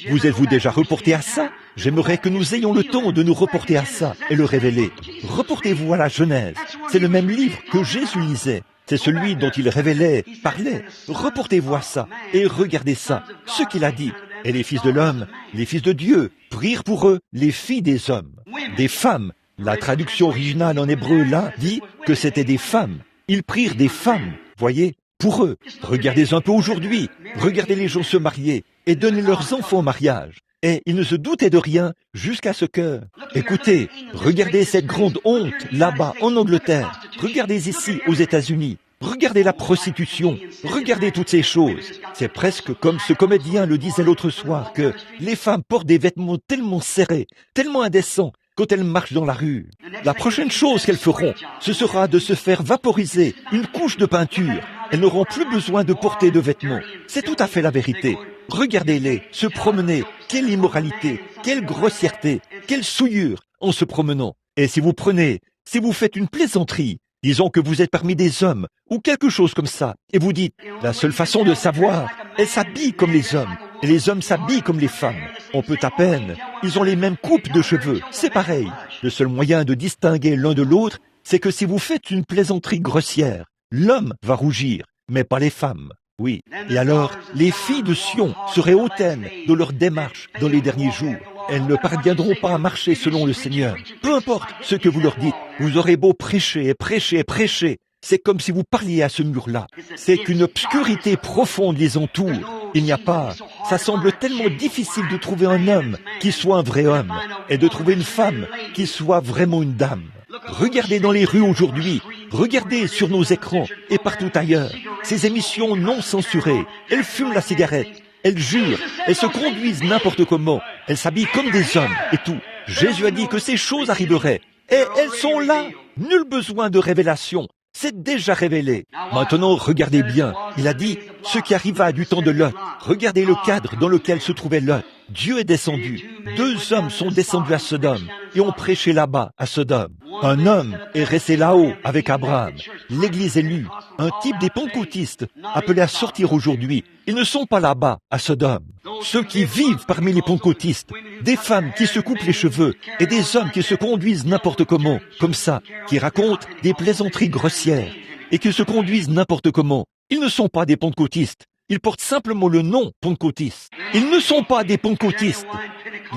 Vous êtes-vous déjà reporté à ça? J'aimerais que nous ayons le temps de nous reporter à ça et le révéler. Reportez-vous à la Genèse. C'est le même livre que Jésus lisait. C'est celui dont il révélait, parlait. Reportez-vous à ça et regardez ça, ce qu'il a dit. Et les fils de l'homme, les fils de Dieu, prirent pour eux les filles des hommes, des femmes. La traduction originale en hébreu là dit que c'était des femmes. Ils prirent des femmes, voyez, pour eux. Regardez un peu aujourd'hui, regardez les gens se marier et donner leurs enfants au mariage. Et ils ne se doutaient de rien jusqu'à ce que... Écoutez, regardez cette grande honte là-bas en Angleterre. Regardez ici aux États-Unis. Regardez la prostitution. Regardez toutes ces choses. C'est presque comme ce comédien le disait l'autre soir, que les femmes portent des vêtements tellement serrés, tellement indécents, quand elles marchent dans la rue. La prochaine chose qu'elles feront, ce sera de se faire vaporiser une couche de peinture. Elles n'auront plus besoin de porter de vêtements. C'est tout à fait la vérité. Regardez-les, se promener. Quelle immoralité, quelle grossièreté, quelle souillure en se promenant. Et si vous faites une plaisanterie, disons que vous êtes parmi des hommes ou quelque chose comme ça, et vous dites, la seule façon de savoir, elles s'habillent comme les hommes, et les hommes s'habillent comme les femmes. On peut à peine, ils ont les mêmes coupes de cheveux, c'est pareil. Le seul moyen de distinguer l'un de l'autre, c'est que si vous faites une plaisanterie grossière, l'homme va rougir, mais pas les femmes. Oui. Et alors, les filles de Sion seraient hautaines de leur démarche dans les derniers jours. Elles ne parviendront pas à marcher selon le Seigneur. Peu importe ce que vous leur dites, vous aurez beau prêcher et prêcher et prêcher. C'est comme si vous parliez à ce mur-là. C'est qu'une obscurité profonde les entoure. Il n'y a pas. Ça semble tellement difficile de trouver un homme qui soit un vrai homme et de trouver une femme qui soit vraiment une dame. Regardez dans les rues aujourd'hui, regardez sur nos écrans et partout ailleurs. Ces émissions non censurées, elles fument la cigarette, elles jurent, elles se conduisent n'importe comment, elles s'habillent comme des hommes et tout. Jésus a dit que ces choses arriveraient et elles sont là. Nul besoin de révélation. C'est déjà révélé. Maintenant, regardez bien. Il a dit ce qui arriva du temps de Lot. Regardez le cadre dans lequel se trouvait Lot. Dieu est descendu. 2 hommes sont descendus à Sodome et ont prêché là-bas à Sodome. Un homme est resté là-haut avec Abraham. L'Église élue, un type des pentecôtistes appelés à sortir aujourd'hui. Ils ne sont pas là-bas à Sodome. Ceux qui vivent parmi les pentecôtistes, des femmes qui se coupent les cheveux et des hommes qui se conduisent n'importe comment, comme ça, qui racontent des plaisanteries grossières et qui se conduisent n'importe comment. Ils ne sont pas des pentecôtistes. Ils portent simplement le nom pentecôtiste. Ils ne sont pas des pentecôtistes.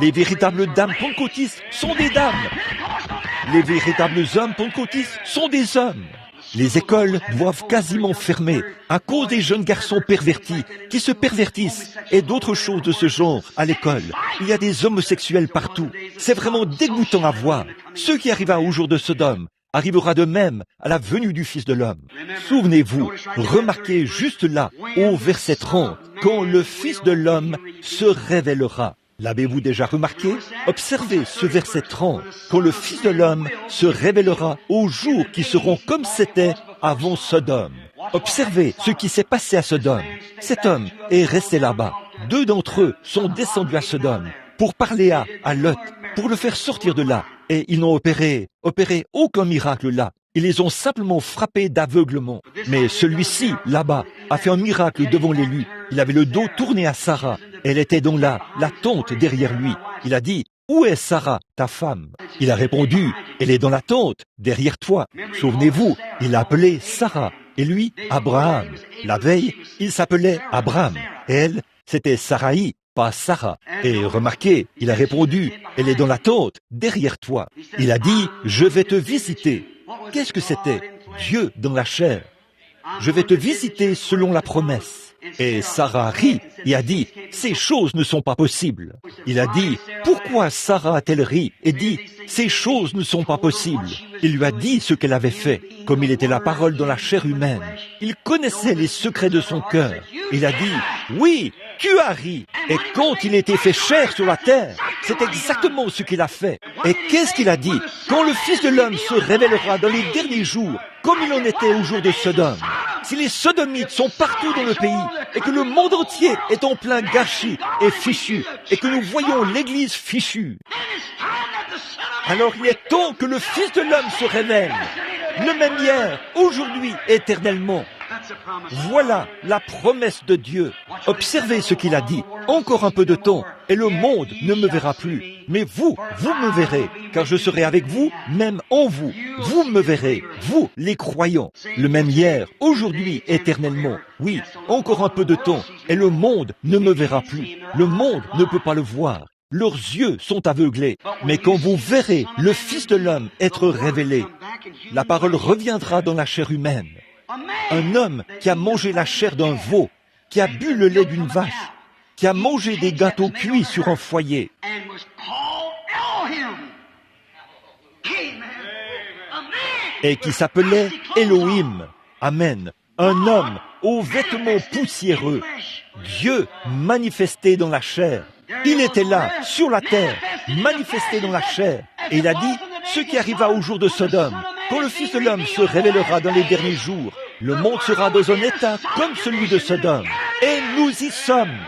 Les véritables dames pentecôtistes sont des dames. Les véritables hommes pentecôtistes sont des hommes. Les écoles doivent quasiment fermer à cause des jeunes garçons pervertis qui se pervertissent et d'autres choses de ce genre à l'école. Il y a des homosexuels partout. C'est vraiment dégoûtant à voir. Ce qui arriva au jour de Sodome arrivera de même à la venue du Fils de l'homme. Souvenez-vous, remarquez juste là, au verset 30, quand le Fils de l'homme se révélera. L'avez-vous déjà remarqué? Observez ce verset 30, quand le Fils de l'homme se révélera aux jours qui seront comme c'était avant Sodome. Observez ce qui s'est passé à Sodome. Cet homme est resté là-bas. 2 d'entre eux sont descendus à Sodome pour parler à Lot, pour le faire sortir de là. Et ils n'ont opéré aucun miracle là. Ils les ont simplement frappés d'aveuglement. Mais celui-ci, là-bas, a fait un miracle devant l'élu. Il avait le dos tourné à Sarah. Elle était donc là, la tante derrière lui. Il a dit, où est Sarah, ta femme? Il a répondu, elle est dans la tente, derrière toi. Souvenez-vous, il a appelé Sarah, et lui, Abraham. La veille, il s'appelait Abraham, et elle, c'était Saraï, pas Sarah. Et remarquez, il a répondu, elle est dans la tente, derrière toi. Il a dit, je vais te visiter. Qu'est-ce que c'était? Dieu dans la chair. Je vais te visiter selon la promesse. Et Sarah rit et a dit, ces choses ne sont pas possibles. Il a dit, pourquoi Sarah a-t-elle ri et dit, ces choses ne sont pas possibles? Il lui a dit ce qu'elle avait fait, comme il était la parole dans la chair humaine. Il connaissait les secrets de son cœur. Il a dit, oui, tu as ri. Et quand il était fait chair sur la terre, c'est exactement ce qu'il a fait. Et qu'est-ce qu'il a dit? Quand le Fils de l'homme se révélera dans les derniers jours, comme il en était au jour de Sodome. Si les sodomites sont partout dans le pays et que le monde entier est en plein gâchis et fichu et que nous voyons l'Église fichue, alors il est temps que le Fils de l'homme se révèle, le même hier, aujourd'hui, éternellement. Voilà la promesse de Dieu. Observez ce qu'il a dit. Encore un peu de temps, et le monde ne me verra plus. Mais vous me verrez, car je serai avec vous, même en vous. Vous me verrez, vous, les croyants. Le même hier, aujourd'hui, éternellement. Oui, encore un peu de temps, et le monde ne me verra plus. Le monde ne peut pas le voir. Leurs yeux sont aveuglés. Mais quand vous verrez le Fils de l'homme être révélé, la parole reviendra dans la chair humaine. Un homme qui a mangé la chair d'un veau, qui a bu le lait d'une vache, qui a mangé des gâteaux cuits sur un foyer, et qui s'appelait Elohim. Amen. Un homme aux vêtements poussiéreux, Dieu manifesté dans la chair. Il était là, sur la terre, manifesté dans la chair. Et il a dit, ce qui arriva au jour de Sodome, quand le Fils de l'homme se révélera dans les derniers jours, le monde sera dans un état comme celui de Sodome. Et nous y sommes.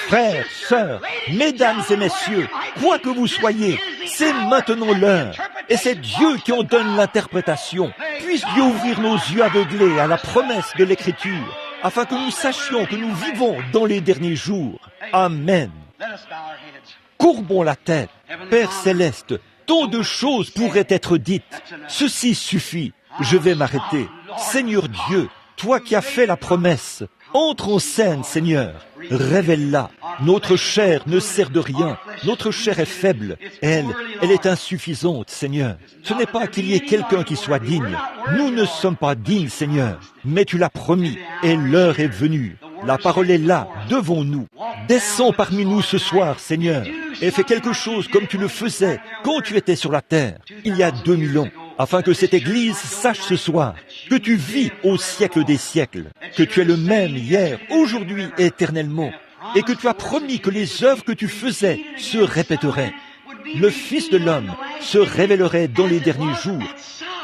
Frères, sœurs, mesdames et messieurs, quoi que vous soyez, c'est maintenant l'heure. Et c'est Dieu qui en donne l'interprétation. Puisse Dieu ouvrir nos yeux aveuglés à la promesse de l'Écriture, afin que nous sachions que nous vivons dans les derniers jours. Amen. Courbons la tête. Père céleste, tant de choses pourraient être dites. Ceci suffit. Je vais m'arrêter. Seigneur Dieu, toi qui as fait la promesse, entre en scène, Seigneur. Révèle-la. Notre chair ne sert de rien. Notre chair est faible. Elle est insuffisante, Seigneur. Ce n'est pas qu'il y ait quelqu'un qui soit digne. Nous ne sommes pas dignes, Seigneur. Mais tu l'as promis et l'heure est venue. La parole est là, devant nous. Descends parmi nous ce soir, Seigneur, et fais quelque chose comme tu le faisais quand tu étais sur la terre, il y a 2000 ans, afin que cette Église sache ce soir que tu vis au siècle des siècles, que tu es le même hier, aujourd'hui et éternellement, et que tu as promis que les œuvres que tu faisais se répéteraient. Le Fils de l'homme se révélerait dans les derniers jours,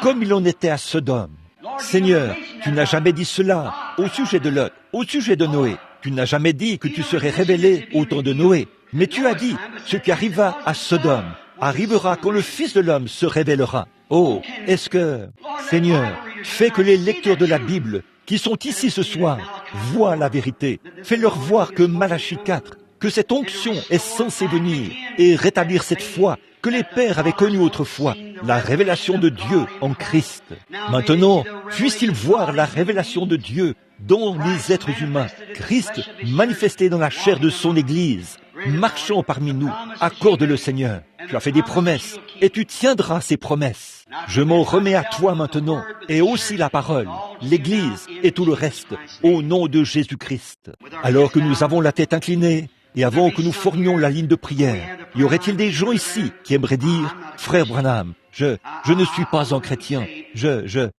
comme il en était à Sodome. Seigneur, tu n'as jamais dit cela au sujet de Lot, au sujet de Noé. Tu n'as jamais dit que tu serais révélé au temps de Noé. Mais tu as dit, ce qui arriva à Sodome arrivera quand le Fils de l'homme se révélera. Oh, est-ce que, Seigneur, fais que les lecteurs de la Bible qui sont ici ce soir voient la vérité. Fais-leur voir que Malachie 4, que cette onction est censée venir et rétablir cette foi que les pères avaient connue autrefois, la révélation de Dieu en Christ. Maintenant, puissent-ils voir la révélation de Dieu dans les êtres humains, Christ manifesté dans la chair de son Église, marchant parmi nous. Accorde-le, Seigneur. Tu as fait des promesses et tu tiendras ces promesses. Je m'en remets à toi maintenant et aussi la parole, l'Église et tout le reste, au nom de Jésus-Christ. Alors que nous avons la tête inclinée, et avant que nous formions la ligne de prière, y aurait-il des gens ici qui aimeraient dire, Frère Branham, je ne suis pas un chrétien, je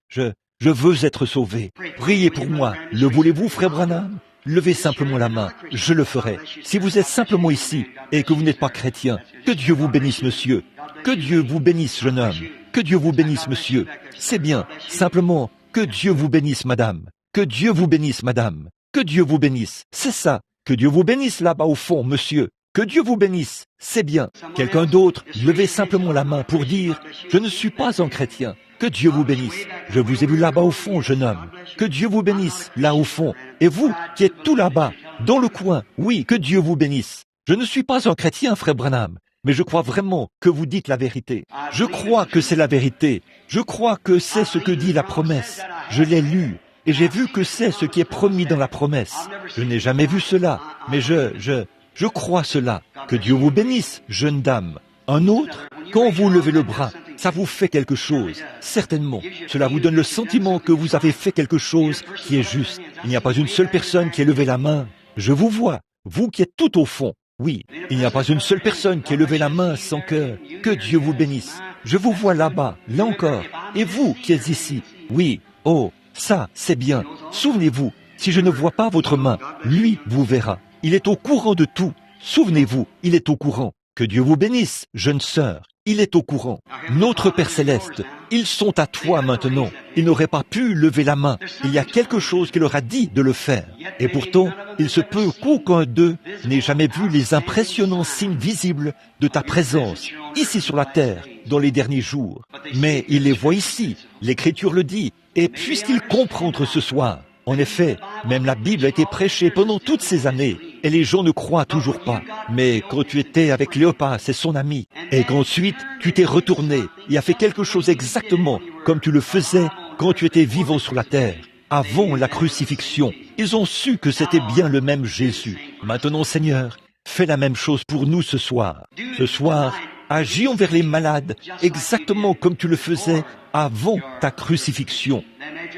veux être sauvé. Priez pour moi. Le voulez-vous, Frère Branham? Levez simplement la main, je le ferai. Si vous êtes simplement ici et que vous n'êtes pas chrétien, que Dieu vous bénisse, monsieur. Que Dieu vous bénisse, jeune homme. Que Dieu vous bénisse, monsieur. C'est bien, simplement, que Dieu vous bénisse, madame. Que Dieu vous bénisse, madame. Que Dieu vous bénisse. C'est ça. Que Dieu vous bénisse là-bas au fond, monsieur. Que Dieu vous bénisse. C'est bien. Quelqu'un d'autre, levez simplement la main pour dire, je ne suis pas un chrétien. Que Dieu vous bénisse. Je vous ai vu là-bas au fond, jeune homme. Que Dieu vous bénisse, là au fond. Et vous, qui êtes tout là-bas, dans le coin, oui, que Dieu vous bénisse. Je ne suis pas un chrétien, frère Branham. mais je crois vraiment que vous dites la vérité. Je crois que c'est la vérité. Je crois que c'est ce que dit la promesse. Je l'ai lu, et j'ai vu que c'est ce qui est promis dans la promesse. Je n'ai jamais vu cela, mais je crois cela. Que Dieu vous bénisse, jeune dame. Un autre, quand vous levez le bras, ça vous fait quelque chose, certainement. Cela vous donne le sentiment que vous avez fait quelque chose qui est juste. Il n'y a pas une seule personne qui ait levé la main. Je vous vois, vous qui êtes tout au fond. Oui, il n'y a pas une seule personne qui ait levé la main sans que Dieu vous bénisse. Je vous vois là-bas, là encore. Et vous qui êtes ici, oui, oh, ça, c'est bien. Souvenez-vous, si je ne vois pas votre main, lui vous verra. Il est au courant de tout. Souvenez-vous, il est au courant. Que Dieu vous bénisse, jeune sœur. Il est au courant. Notre Père Céleste, ils sont à toi maintenant. Ils n'auraient pas pu lever la main. Il y a quelque chose qui leur a dit de le faire. Et pourtant, il se peut qu'aucun d'eux n'ait jamais vu les impressionnants signes visibles de ta présence, ici sur la terre, dans les derniers jours. Mais ils les voient ici. L'Écriture le dit. Et puissent-ils comprendre ce soir? En effet, même la Bible a été prêchée pendant toutes ces années, et les gens ne croient toujours pas. Mais quand tu étais avec Cléopas et son ami, et qu'ensuite tu t'es retourné et as fait quelque chose exactement comme tu le faisais quand tu étais vivant sur la terre, avant la crucifixion, ils ont su que c'était bien le même Jésus. Maintenant, Seigneur, fais la même chose pour nous ce soir. Ce soir, agis envers les malades exactement comme tu le faisais avant ta crucifixion.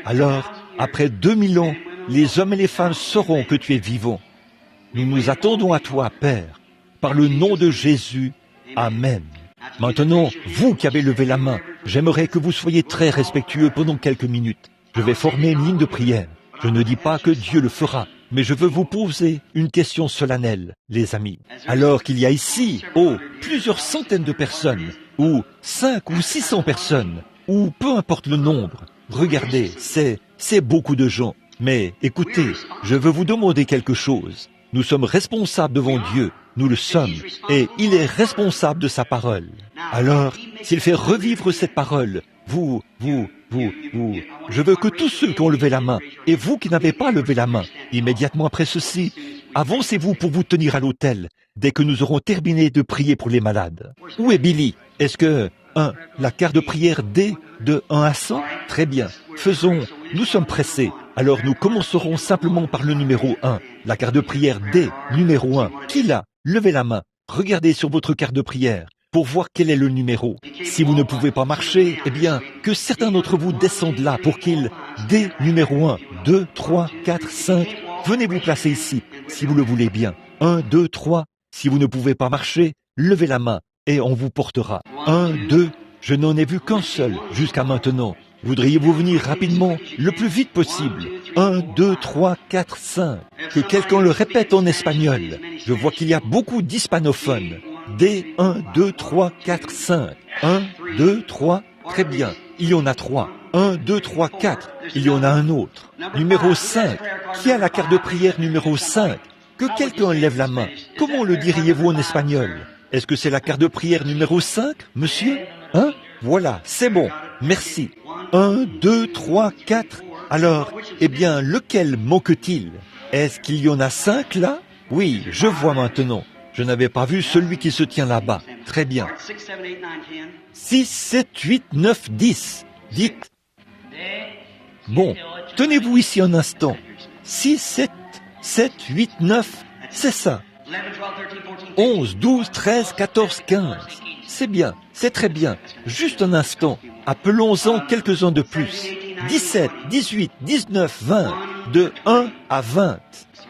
Alors, après 2000 ans, les hommes et les femmes sauront que tu es vivant. Nous nous attendons à toi, Père, par le nom de Jésus. Amen. Maintenant, vous qui avez levé la main, j'aimerais que vous soyez très respectueux pendant quelques minutes. Je vais former une ligne de prière. Je ne dis pas que Dieu le fera, mais je veux vous poser une question solennelle, les amis. Alors qu'il y a ici, plusieurs centaines de personnes, ou 500 ou 600 personnes, ou peu importe le nombre, regardez, c'est beaucoup de gens. Mais écoutez, je veux vous demander quelque chose. Nous sommes responsables devant Dieu, nous le sommes, et il est responsable de sa parole. Alors, s'il fait revivre cette parole, je veux que tous ceux qui ont levé la main, et vous qui n'avez pas levé la main, immédiatement après ceci, avancez-vous pour vous tenir à l'autel, dès que nous aurons terminé de prier pour les malades. Où est Billy? Est-ce que, la carte de prière D de 1 à 100? Très bien. Faisons, nous sommes pressés. Alors nous commencerons simplement par le numéro 1. La carte de prière D, numéro 1. Qui l'a? Levez la main. Regardez sur votre carte de prière pour voir quel est le numéro. Si vous ne pouvez pas marcher, eh bien, que certains d'entre vous descendent là pour qu'ils... D, numéro 1, 2, 3, 4, 5. Venez vous placer ici, si vous le voulez bien. 1, 2, 3. Si vous ne pouvez pas marcher, levez la main et on vous portera. 1, 2, je n'en ai vu qu'un seul jusqu'à maintenant. Voudriez-vous venir rapidement, le plus vite possible? 1, 2, 3, 4, 5. Que quelqu'un le répète en espagnol. Je vois qu'il y a beaucoup d'hispanophones. D, 1, 2, 3, 4, 5. 1, 2, 3, très bien. Il y en a 3. 1, 2, 3, 4. Il y en a un autre. Numéro 5. Qui a la carte de prière numéro 5? Que quelqu'un lève la main. Comment le diriez-vous en espagnol? Est-ce que c'est la carte de prière numéro 5, monsieur? Voilà, c'est bon. Merci. 1, 2, 3, 4. Alors, eh bien, lequel manque-t-il? Est-ce qu'il y en a 5 là? Oui, je vois maintenant. Je n'avais pas vu celui qui se tient là-bas. Très bien. 6, 7, 8, 9, 10. Dites. Bon, tenez-vous ici un instant. 6, 7, 8, 9, c'est ça. 11, 12, 13, 14, 15. C'est bien, c'est très bien. Juste un instant. Appelons-en quelques-uns de plus. 17, 18, 19, 20. De 1 à 20.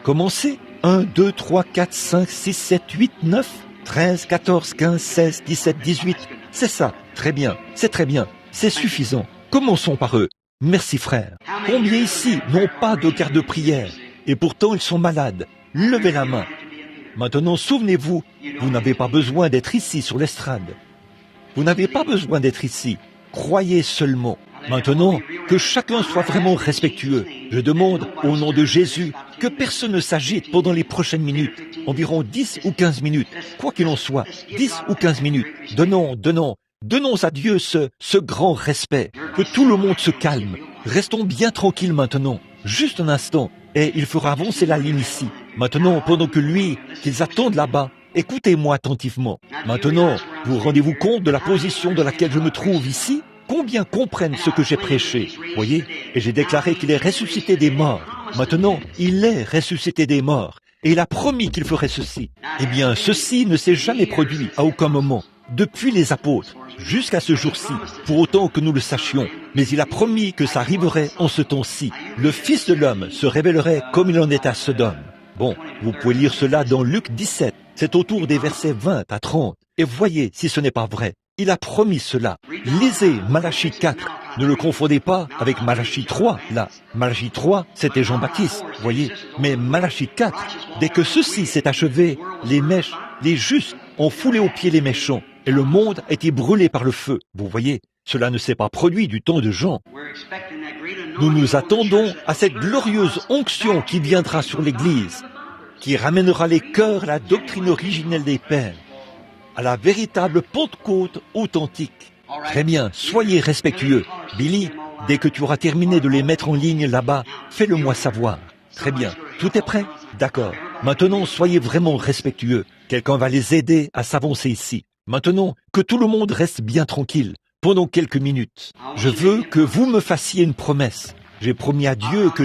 Commencez. 1, 2, 3, 4, 5, 6, 7, 8, 9, 13, 14, 15, 16, 17, 18. C'est ça. Très bien. C'est très bien. C'est suffisant. Commençons par eux. Merci frère. Combien ici n'ont pas de carte de prière? Et pourtant ils sont malades. Levez la main. Maintenant, souvenez-vous, vous n'avez pas besoin d'être ici sur l'estrade. Vous n'avez pas besoin d'être ici. Croyez seulement. Maintenant, que chacun soit vraiment respectueux. Je demande, au nom de Jésus, que personne ne s'agite pendant les prochaines minutes. Environ 10 ou 15 minutes. Quoi qu'il en soit, 10 ou 15 minutes. Donnons à Dieu ce grand respect. Que tout le monde se calme. Restons bien tranquilles maintenant. Juste un instant. Et il fera avancer la ligne ici. Maintenant, pendant que qu'ils attendent là-bas, écoutez-moi attentivement. Maintenant, vous rendez-vous compte de la position dans laquelle je me trouve ici? Combien comprennent ce que j'ai prêché? Voyez, et j'ai déclaré qu'il est ressuscité des morts. Maintenant, il est ressuscité des morts. Et il a promis qu'il ferait ceci. Eh bien, ceci ne s'est jamais produit à aucun moment, depuis les apôtres, jusqu'à ce jour-ci, pour autant que nous le sachions. Mais il a promis que ça arriverait en ce temps-ci. Le Fils de l'homme se révélerait comme il en est à Sodome. Bon, vous pouvez lire cela dans Luc 17. C'est autour des versets 20 à 30. Et voyez si ce n'est pas vrai. Il a promis cela. Lisez Malachie 4. Ne le confondez pas avec Malachie 3, là. Malachie 3, c'était Jean-Baptiste, voyez. Mais Malachie 4, dès que ceci s'est achevé, les justes ont foulé aux pieds les méchants, et le monde a été brûlé par le feu. Vous voyez, cela ne s'est pas produit du temps de Jean. Nous nous attendons à cette glorieuse onction qui viendra sur l'Église, qui ramènera les cœurs à la doctrine originelle des pères, à la véritable Pentecôte authentique. Très bien, soyez respectueux. Billy, dès que tu auras terminé de les mettre en ligne là-bas, fais-le-moi savoir. Très bien, tout est prêt? D'accord. Maintenant, soyez vraiment respectueux. Quelqu'un va les aider à s'avancer ici. Maintenant, que tout le monde reste bien tranquille pendant quelques minutes. Je veux que vous me fassiez une promesse. J'ai promis à Dieu que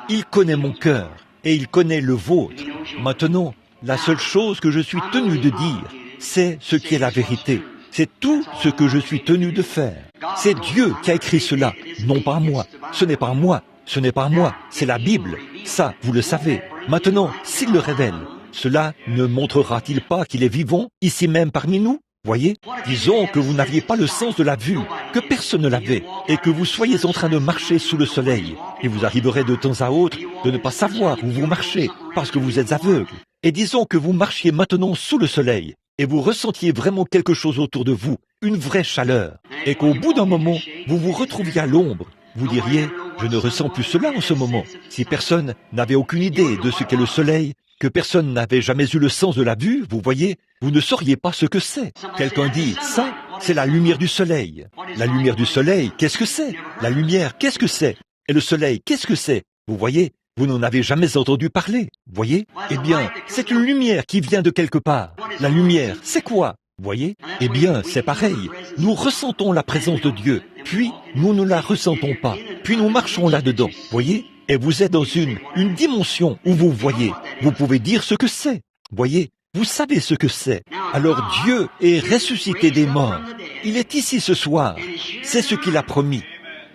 il connaît mon cœur et il connaît le vôtre. Maintenant, la seule chose que je suis tenu de dire, c'est ce qui est la vérité. C'est tout ce que je suis tenu de faire. C'est Dieu qui a écrit cela, non pas moi. Ce n'est pas moi, ce n'est pas moi, c'est la Bible. Ça, vous le savez. Maintenant, s'il le révèle, cela ne montrera-t-il pas qu'il est vivant, ici même parmi nous? Voyez, disons que vous n'aviez pas le sens de la vue, que personne ne l'avait, et que vous soyez en train de marcher sous le soleil. Et vous arriverez de temps à autre de ne pas savoir où vous marchez, parce que vous êtes aveugle. Et disons que vous marchiez maintenant sous le soleil, et vous ressentiez vraiment quelque chose autour de vous, une vraie chaleur, et qu'au bout d'un moment, vous vous retrouviez à l'ombre. Vous diriez, je ne ressens plus cela en ce moment. Si personne n'avait aucune idée de ce qu'est le soleil, que personne n'avait jamais eu le sens de la vue, vous voyez, vous ne sauriez pas ce que c'est. Quelqu'un dit, ça, c'est la lumière du soleil. La lumière du soleil, qu'est-ce que c'est? La lumière, qu'est-ce que c'est? Et le soleil, qu'est-ce que c'est? Vous voyez, vous n'en avez jamais entendu parler, voyez? Eh bien, c'est une lumière qui vient de quelque part. La lumière, c'est quoi? Voyez? Eh bien, c'est pareil. Nous ressentons la présence de Dieu, puis nous ne la ressentons pas, puis nous marchons là-dedans, voyez? Et vous êtes dans une dimension où vous voyez. Vous pouvez dire ce que c'est, voyez? Vous savez ce que c'est. Alors Dieu est ressuscité des morts. Il est ici ce soir. C'est ce qu'il a promis.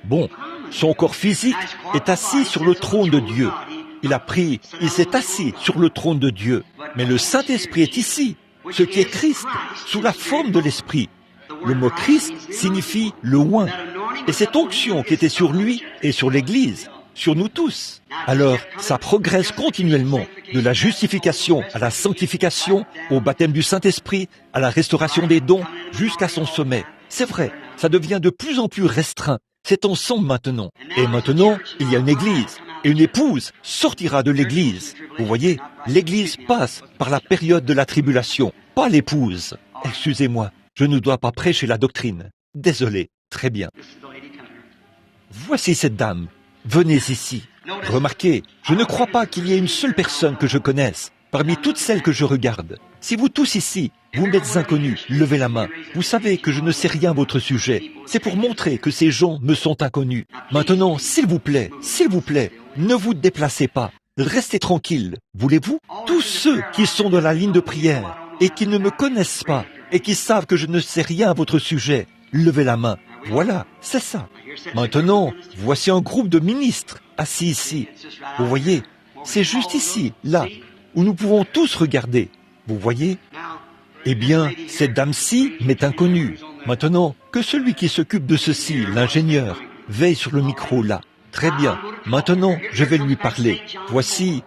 Bon, son corps physique est assis sur le trône de Dieu. Il s'est assis sur le trône de Dieu. Mais le Saint-Esprit est ici, ce qui est Christ, sous la forme de l'Esprit. Le mot Christ signifie le oint. Et cette onction qui était sur lui et sur l'Église, sur nous tous. Alors, ça progresse continuellement, de la justification à la sanctification, au baptême du Saint-Esprit, à la restauration des dons, jusqu'à son sommet. C'est vrai, ça devient de plus en plus restreint. C'est ensemble maintenant. Et maintenant, il y a une église. Et une épouse sortira de l'église. Vous voyez, l'église passe par la période de la tribulation, pas l'épouse. Excusez-moi, je ne dois pas prêcher la doctrine. Désolé, très bien. Voici cette dame. Venez ici. Remarquez, je ne crois pas qu'il y ait une seule personne que je connaisse, parmi toutes celles que je regarde. Si vous tous ici, vous m'êtes inconnus, levez la main. Vous savez que je ne sais rien à votre sujet. C'est pour montrer que ces gens me sont inconnus. Maintenant, s'il vous plaît, ne vous déplacez pas. Restez tranquille. Voulez-vous? Tous ceux qui sont dans la ligne de prière et qui ne me connaissent pas et qui savent que je ne sais rien à votre sujet, levez la main. Voilà, c'est ça. Maintenant, voici un groupe de ministres assis ici. Vous voyez, c'est juste ici, là, où nous pouvons tous regarder. Vous voyez? Eh bien, cette dame-ci m'est inconnue. Maintenant, que celui qui s'occupe de ceci, l'ingénieur, veille sur le micro là. Très bien. Maintenant, je vais lui parler. Voici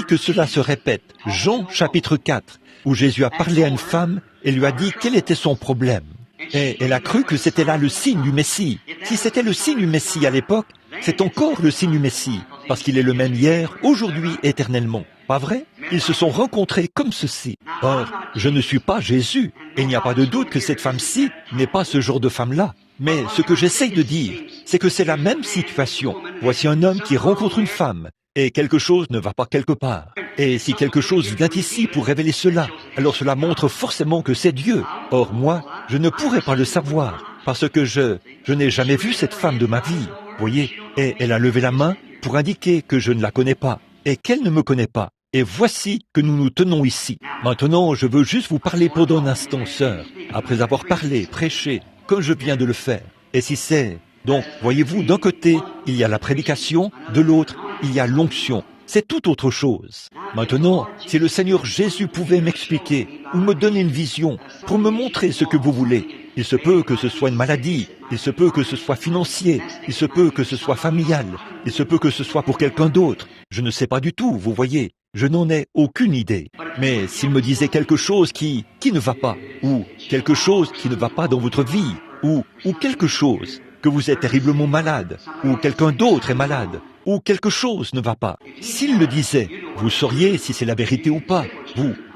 que cela se répète. Jean chapitre 4, où Jésus a parlé à une femme et lui a dit quel était son problème. Et elle a cru que c'était là le signe du Messie. Si c'était le signe du Messie à l'époque, c'est encore le signe du Messie, parce qu'il est le même hier, aujourd'hui, éternellement. Pas vrai? Ils se sont rencontrés comme ceci. Or, je ne suis pas Jésus, et il n'y a pas de doute que cette femme-ci n'est pas ce genre de femme-là. Mais ce que j'essaye de dire, c'est que c'est la même situation. Voici un homme qui rencontre une femme, et quelque chose ne va pas quelque part. Et si quelque chose vient ici pour révéler cela, alors cela montre forcément que c'est Dieu. Or moi, je ne pourrais pas le savoir, parce que je n'ai jamais vu cette femme de ma vie. Voyez, et elle a levé la main pour indiquer que je ne la connais pas, et qu'elle ne me connaît pas. Et voici que nous nous tenons ici. Maintenant, je veux juste vous parler pendant un instant, sœur, après avoir parlé, prêché, comme je viens de le faire. Et si c'est... Donc, voyez-vous, d'un côté, il y a la prédication, de l'autre, il y a l'onction. C'est tout autre chose. Maintenant, si le Seigneur Jésus pouvait m'expliquer ou me donner une vision pour me montrer ce que vous voulez, il se peut que ce soit une maladie, il se peut que ce soit financier, il se peut que ce soit familial, il se peut que ce soit pour quelqu'un d'autre. Je ne sais pas du tout, vous voyez. Je n'en ai aucune idée. Mais s'il me disait quelque chose qui ne va pas, ou quelque chose qui ne va pas dans votre vie, ou quelque chose que vous êtes terriblement malade, ou quelqu'un d'autre est malade, ou quelque chose ne va pas. S'il le disait, vous sauriez si c'est la vérité ou pas.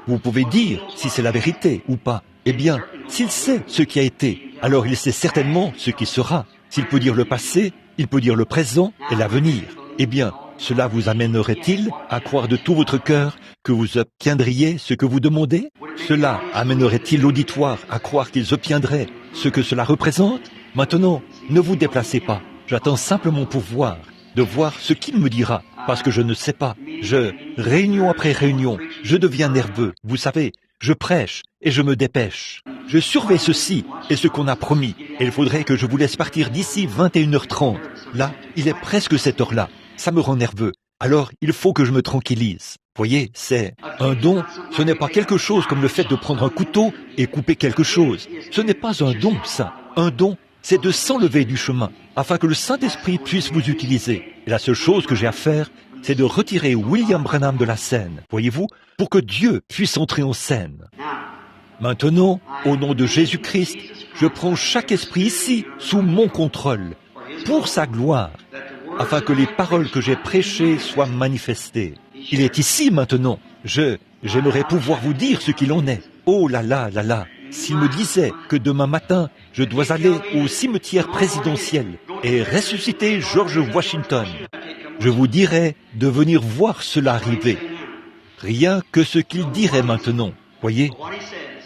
Vous pouvez dire si c'est la vérité ou pas. Eh bien, s'il sait ce qui a été, alors il sait certainement ce qui sera. S'il peut dire le passé, il peut dire le présent et l'avenir. Eh bien, cela vous amènerait-il à croire de tout votre cœur que vous obtiendriez ce que vous demandez? Cela amènerait-il l'auditoire à croire qu'ils obtiendraient ce que cela représente? Maintenant, ne vous déplacez pas. J'attends simplement pour voir, de voir ce qu'il me dira, parce que je ne sais pas. Réunion après réunion, je deviens nerveux. Vous savez, je prêche et je me dépêche. Je surveille ceci et ce qu'on a promis. Et il faudrait que je vous laisse partir d'ici 21h30. Là, il est presque cette heure-là. Ça me rend nerveux. Alors, il faut que je me tranquillise. Voyez, c'est un don. Ce n'est pas quelque chose comme le fait de prendre un couteau et couper quelque chose. Ce n'est pas un don, ça. Un don, c'est de s'enlever du chemin, afin que le Saint-Esprit puisse vous utiliser. Et la seule chose que j'ai à faire, c'est de retirer William Branham de la scène, voyez-vous, pour que Dieu puisse entrer en scène. Maintenant, au nom de Jésus-Christ, je prends chaque esprit ici sous mon contrôle, pour sa gloire, afin que les paroles que j'ai prêchées soient manifestées. Il est ici maintenant. J'aimerais pouvoir vous dire ce qu'il en est. Oh là là là là. S'il me disait que demain matin, je dois aller au cimetière présidentiel et ressusciter George Washington, je vous dirais de venir voir cela arriver. Rien que ce qu'il dirait maintenant. Voyez,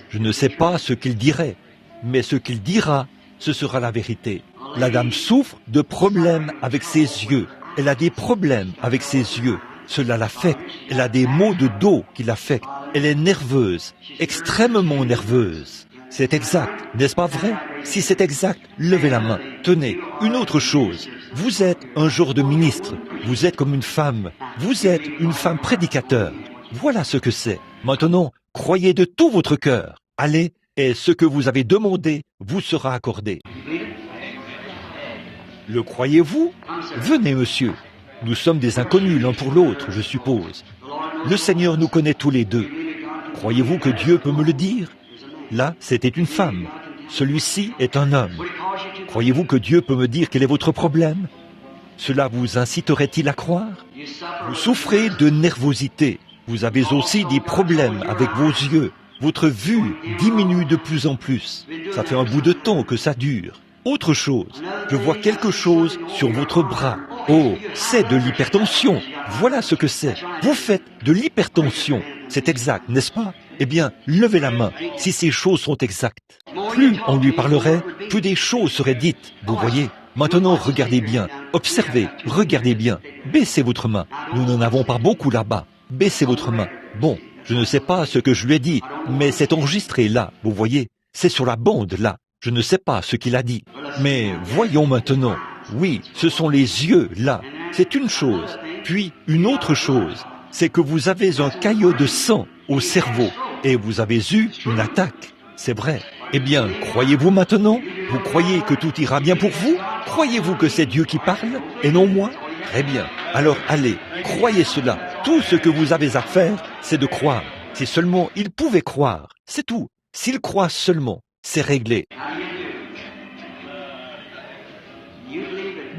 je ne sais pas ce qu'il dirait, mais ce qu'il dira, ce sera la vérité. La dame souffre de problèmes avec ses yeux. Elle a des problèmes avec ses yeux. Cela l'affecte. Elle a des maux de dos qui l'affectent. Elle est nerveuse, extrêmement nerveuse. C'est exact, n'est-ce pas vrai? Si c'est exact, levez la main. Tenez, une autre chose. Vous êtes un genre de ministre. Vous êtes comme une femme. Vous êtes une femme prédicateur. Voilà ce que c'est. Maintenant, croyez de tout votre cœur. Allez, et ce que vous avez demandé vous sera accordé. Le croyez-vous? Venez, monsieur. Nous sommes des inconnus l'un pour l'autre, je suppose. Le Seigneur nous connaît tous les deux. Croyez-vous que Dieu peut me le dire? Là, c'était une femme. Celui-ci est un homme. Croyez-vous que Dieu peut me dire quel est votre problème? Cela vous inciterait-il à croire? Vous souffrez de nervosité. Vous avez aussi des problèmes avec vos yeux. Votre vue diminue de plus en plus. Ça fait un bout de temps que ça dure. Autre chose, je vois quelque chose sur votre bras. Oh, c'est de l'hypertension. Voilà ce que c'est. Vous faites de l'hypertension. C'est exact, n'est-ce pas? Eh bien, levez la main si ces choses sont exactes. Plus on lui parlerait, plus des choses seraient dites. Vous voyez? Maintenant, regardez bien. Observez, regardez bien. Baissez votre main. Nous n'en avons pas beaucoup là-bas. Baissez votre main. Bon, je ne sais pas ce que je lui ai dit, mais c'est enregistré là, vous voyez? C'est sur la bande là. Je ne sais pas ce qu'il a dit. Mais voyons maintenant. Oui, ce sont les yeux là. C'est une chose. Puis une autre chose, c'est que vous avez un caillot de sang au cerveau et vous avez eu une attaque. C'est vrai. Eh bien, croyez-vous maintenant? Vous croyez que tout ira bien pour vous? Croyez-vous que c'est Dieu qui parle et non moi? Très bien. Alors allez, croyez cela. Tout ce que vous avez à faire, c'est de croire. Si seulement il pouvait croire, c'est tout. S'il croit seulement, c'est réglé.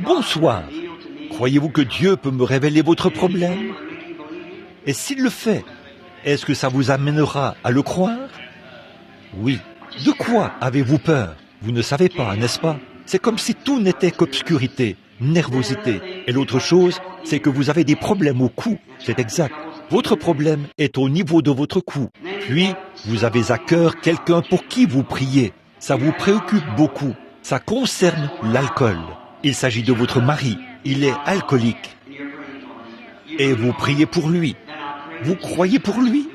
Bonsoir. Croyez-vous que Dieu peut me révéler votre problème? Et s'il le fait, est-ce que ça vous amènera à le croire? Oui. De quoi avez-vous peur? Vous ne savez pas, n'est-ce pas? C'est comme si tout n'était qu'obscurité, nervosité. Et l'autre chose, c'est que vous avez des problèmes au cou. C'est exact. Votre problème est au niveau de votre cou. Puis, vous avez à cœur quelqu'un pour qui vous priez. Ça vous préoccupe beaucoup. Ça concerne l'alcool. Il s'agit de votre mari. Il est alcoolique. Et vous priez pour lui. Vous croyez pour lui?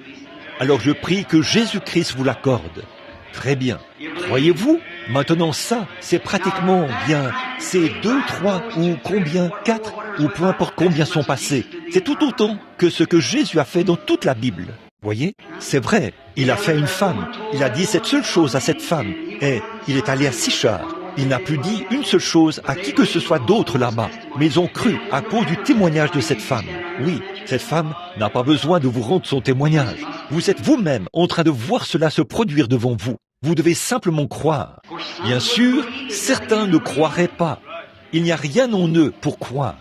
Alors je prie que Jésus-Christ vous l'accorde. Très bien. Croyez-vous? Maintenant ça, c'est pratiquement bien. C'est 2, 3 ou combien, 4 ou peu importe combien sont passés. C'est tout autant que ce que Jésus a fait dans toute la Bible. Voyez? C'est vrai. Il a fait à une femme. Il a dit cette seule chose à cette femme. Et il est allé à Sichar. Il n'a plus dit une seule chose à qui que ce soit d'autre là-bas. Mais ils ont cru à cause du témoignage de cette femme. Oui, cette femme n'a pas besoin de vous rendre son témoignage. Vous êtes vous-même en train de voir cela se produire devant vous. Vous devez simplement croire. Bien sûr, certains ne croiraient pas. Il n'y a rien en eux pour croire.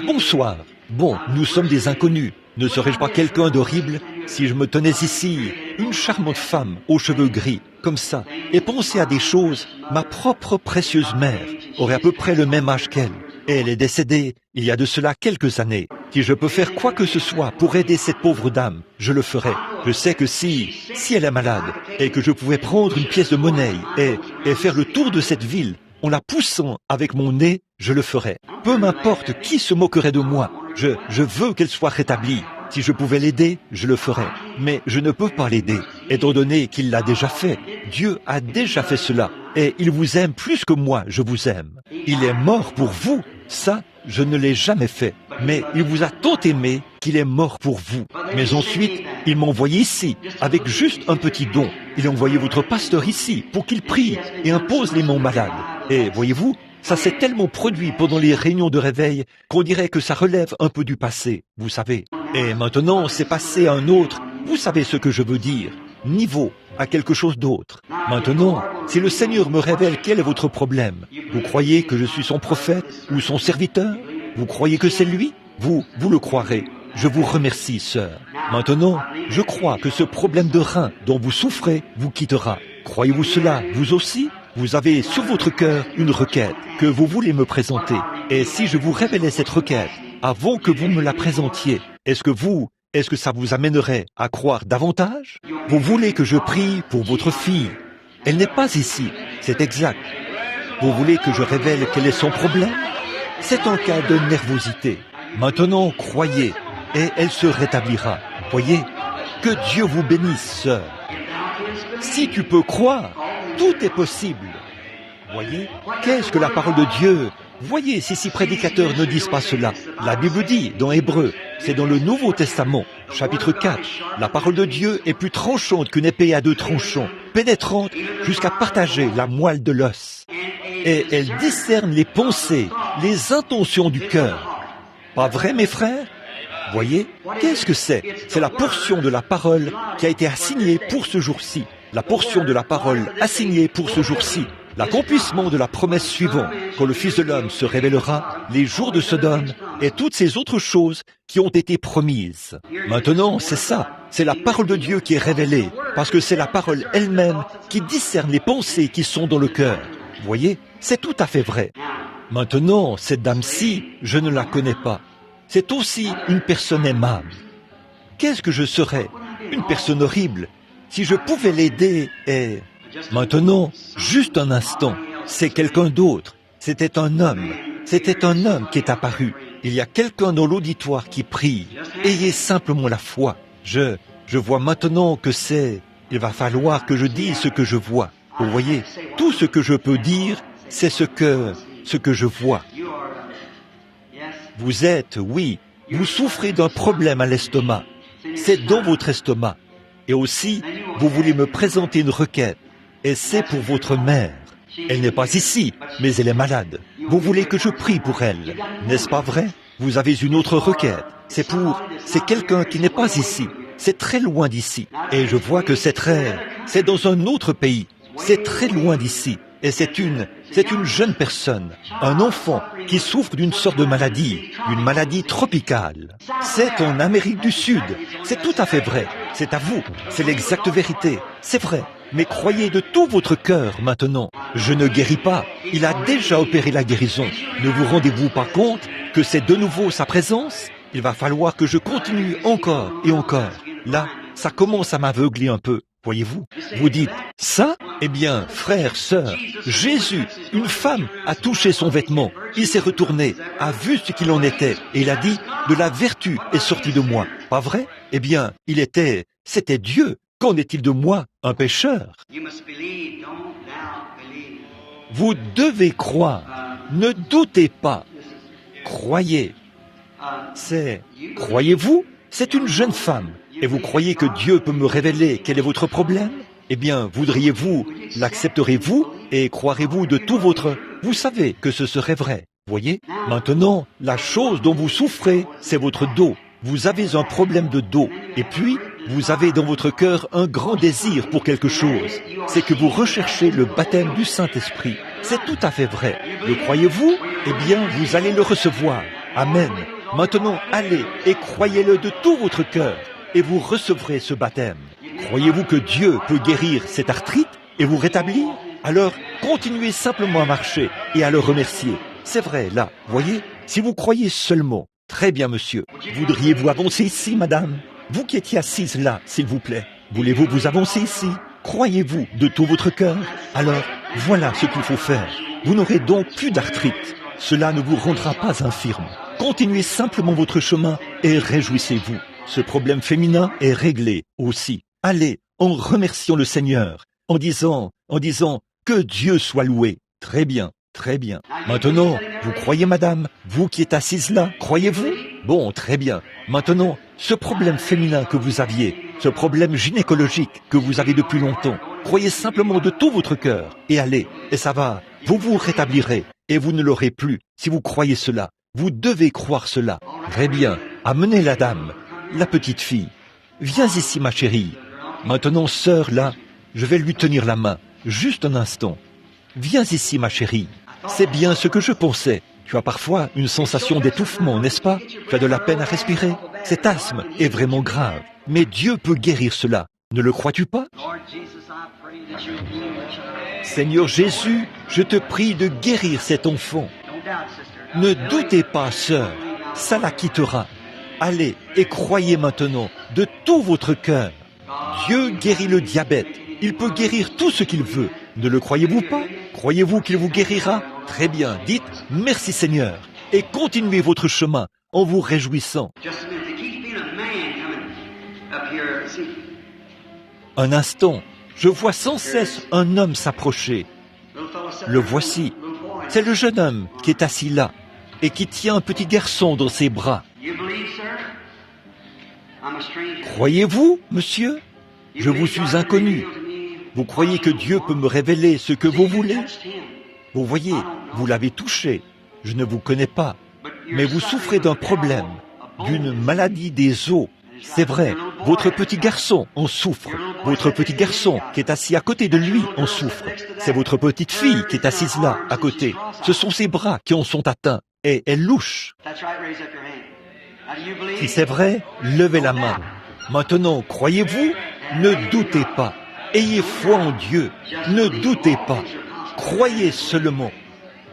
Bonsoir. Bon, nous sommes des inconnus. Ne serais-je pas quelqu'un d'horrible si je me tenais ici, une charmante femme aux cheveux gris, comme ça, et pensais à des choses? Ma propre précieuse mère aurait à peu près le même âge qu'elle. Et elle est décédée il y a de cela quelques années. Si je peux faire quoi que ce soit pour aider cette pauvre dame, je le ferai. Je sais que si elle est malade, et que je pouvais prendre une pièce de monnaie et faire le tour de cette ville, en la poussant avec mon nez, je le ferai. Peu m'importe qui se moquerait de moi, je veux qu'elle soit rétablie. Si je pouvais l'aider, je le ferais. Mais je ne peux pas l'aider, étant donné qu'il l'a déjà fait. Dieu a déjà fait cela. Et il vous aime plus que moi, je vous aime. Il est mort pour vous. Ça, je ne l'ai jamais fait. Mais il vous a tant aimé qu'il est mort pour vous. Mais ensuite, il m'a envoyé ici, avec juste un petit don. Il a envoyé votre pasteur ici, pour qu'il prie et impose les mains aux malades. Et voyez-vous, ça s'est tellement produit pendant les réunions de réveil qu'on dirait que ça relève un peu du passé, vous savez. Et maintenant, c'est passé à un autre, vous savez ce que je veux dire, niveau, à quelque chose d'autre. Maintenant, si le Seigneur me révèle quel est votre problème, vous croyez que je suis son prophète ou son serviteur? Vous croyez que c'est lui? Vous le croirez. Je vous remercie, sœur. Maintenant, je crois que ce problème de rein dont vous souffrez vous quittera. Croyez-vous cela, vous aussi? Vous avez sur votre cœur une requête que vous voulez me présenter. Et si je vous révélais cette requête avant que vous me la présentiez, est-ce que ça vous amènerait à croire davantage? Vous voulez que je prie pour votre fille? Elle n'est pas ici, c'est exact. Vous voulez que je révèle quel est son problème? C'est un cas de nervosité. Maintenant, croyez, et elle se rétablira. Voyez, que Dieu vous bénisse, sœur. Si tu peux croire, tout est possible. Voyez, qu'est-ce que la parole de Dieu? Voyez si prédicateurs ne disent pas cela. La Bible dit, dans Hébreux, c'est dans le Nouveau Testament, chapitre 4, la parole de Dieu est plus tranchante qu'une épée à 2 tranchants, pénétrante jusqu'à partager la moelle de l'os. Et elle discerne les pensées, les intentions du cœur. Pas vrai, mes frères? Voyez, qu'est-ce que c'est? C'est la portion de la parole qui a été assignée pour ce jour-ci. La portion de la parole assignée pour ce jour-ci. L'accomplissement de la promesse suivante, quand le Fils de l'homme se révélera, les jours de Sodome et toutes ces autres choses qui ont été promises. Maintenant, c'est ça. C'est la parole de Dieu qui est révélée, parce que c'est la parole elle-même qui discerne les pensées qui sont dans le cœur. Voyez, c'est tout à fait vrai. Maintenant, cette dame-ci, je ne la connais pas. C'est aussi une personne aimable. Qu'est-ce que je serais? Une personne horrible. Si je pouvais l'aider et... Maintenant, juste un instant, c'est quelqu'un d'autre. C'était un homme. C'était un homme qui est apparu. Il y a quelqu'un dans l'auditoire qui prie. Ayez simplement la foi. Je vois maintenant que c'est... Il va falloir que je dise ce que je vois. Vous voyez, tout ce que je peux dire, c'est ce que je vois. Vous êtes, oui, vous souffrez d'un problème à l'estomac. C'est dans votre estomac. Et aussi, vous voulez me présenter une requête. Et c'est pour votre mère. Elle n'est pas ici, mais elle est malade. Vous voulez que je prie pour elle, n'est-ce pas vrai? Vous avez une autre requête. C'est quelqu'un qui n'est pas ici. C'est très loin d'ici. Et je vois que c'est dans un autre pays. C'est très loin d'ici. Et c'est une jeune personne, un enfant qui souffre d'une sorte de maladie, une maladie tropicale. C'est en Amérique du Sud. C'est tout à fait vrai. C'est à vous. C'est l'exacte vérité. C'est vrai. Mais croyez de tout votre cœur maintenant. Je ne guéris pas. Il a déjà opéré la guérison. Ne vous rendez-vous pas compte que c'est de nouveau sa présence? il va falloir que je continue encore et encore. Là, ça commence à m'aveugler un peu, voyez-vous. Vous dites, ça? Eh bien, frère, sœur, Jésus, une femme a touché son vêtement, il s'est retourné, a vu ce qu'il en était, et il a dit, de la vertu est sortie de moi. Pas vrai? Eh bien, c'était Dieu. Qu'en est-il de moi, un pécheur? Vous devez croire, ne doutez pas, croyez. Croyez-vous? C'est une jeune femme. Et vous croyez que Dieu peut me révéler quel est votre problème? Eh bien, voudriez-vous, l'accepterez-vous et croirez-vous de tout votre... Vous savez que ce serait vrai, voyez? Maintenant, la chose dont vous souffrez, c'est votre dos. Vous avez un problème de dos. Et puis, vous avez dans votre cœur un grand désir pour quelque chose. C'est que vous recherchez le baptême du Saint-Esprit. C'est tout à fait vrai. Le croyez-vous? Eh bien, vous allez le recevoir. Amen. Maintenant, allez et croyez-le de tout votre cœur. Et vous recevrez ce baptême. Croyez-vous que Dieu peut guérir cette arthrite et vous rétablir? Alors, continuez simplement à marcher et à le remercier. C'est vrai, là, voyez, si vous croyez seulement. Très bien, monsieur. Voudriez-vous avancer ici, madame? Vous qui étiez assise là, s'il vous plaît. Voulez-vous vous avancer ici? Croyez-vous de tout votre cœur? Alors, voilà ce qu'il faut faire. Vous n'aurez donc plus d'arthrite. Cela ne vous rendra pas infirme. Continuez simplement votre chemin et réjouissez-vous. Ce problème féminin est réglé aussi. Allez, en remerciant le Seigneur, en disant que Dieu soit loué. Très bien, très bien. Maintenant, vous croyez, madame, vous qui êtes assise là, croyez-vous? Bon, très bien. Maintenant, ce problème féminin que vous aviez, ce problème gynécologique que vous avez depuis longtemps, croyez simplement de tout votre cœur et allez, et ça va, vous vous rétablirez et vous ne l'aurez plus si vous croyez cela. Vous devez croire cela. Très bien, amenez la dame, la petite fille. Viens ici, ma chérie. Maintenant, sœur, là, je vais lui tenir la main, juste un instant. Viens ici, ma chérie. C'est bien ce que je pensais. Tu as parfois une sensation d'étouffement, n'est-ce pas? Tu as de la peine à respirer. Cet asthme est vraiment grave. Mais Dieu peut guérir cela. Ne le crois-tu pas? Seigneur Jésus, je te prie de guérir cet enfant. Ne doutez pas, sœur, ça la quittera. Allez et croyez maintenant de tout votre cœur. Dieu guérit le diabète. Il peut guérir tout ce qu'il veut. Ne le croyez-vous pas? Croyez-vous qu'il vous guérira? Très bien, dites « Merci Seigneur » et continuez votre chemin en vous réjouissant. Un instant, je vois sans cesse un homme s'approcher. Le voici. C'est le jeune homme qui est assis là et qui tient un petit garçon dans ses bras. Croyez-vous, monsieur? Je vous suis inconnu. Vous croyez que Dieu peut me révéler ce que vous voulez? Vous voyez, vous l'avez touché. Je ne vous connais pas. Mais vous souffrez d'un problème, d'une maladie des os. C'est vrai, votre petit garçon en souffre. Votre petit garçon qui est assis à côté de lui en souffre. C'est votre petite fille qui est assise là, à côté. Ce sont ses bras qui en sont atteints. Et elle louche. Si c'est vrai, levez la main. Maintenant, croyez-vous? Ne doutez pas. Ayez foi en Dieu. Ne doutez pas. Croyez seulement.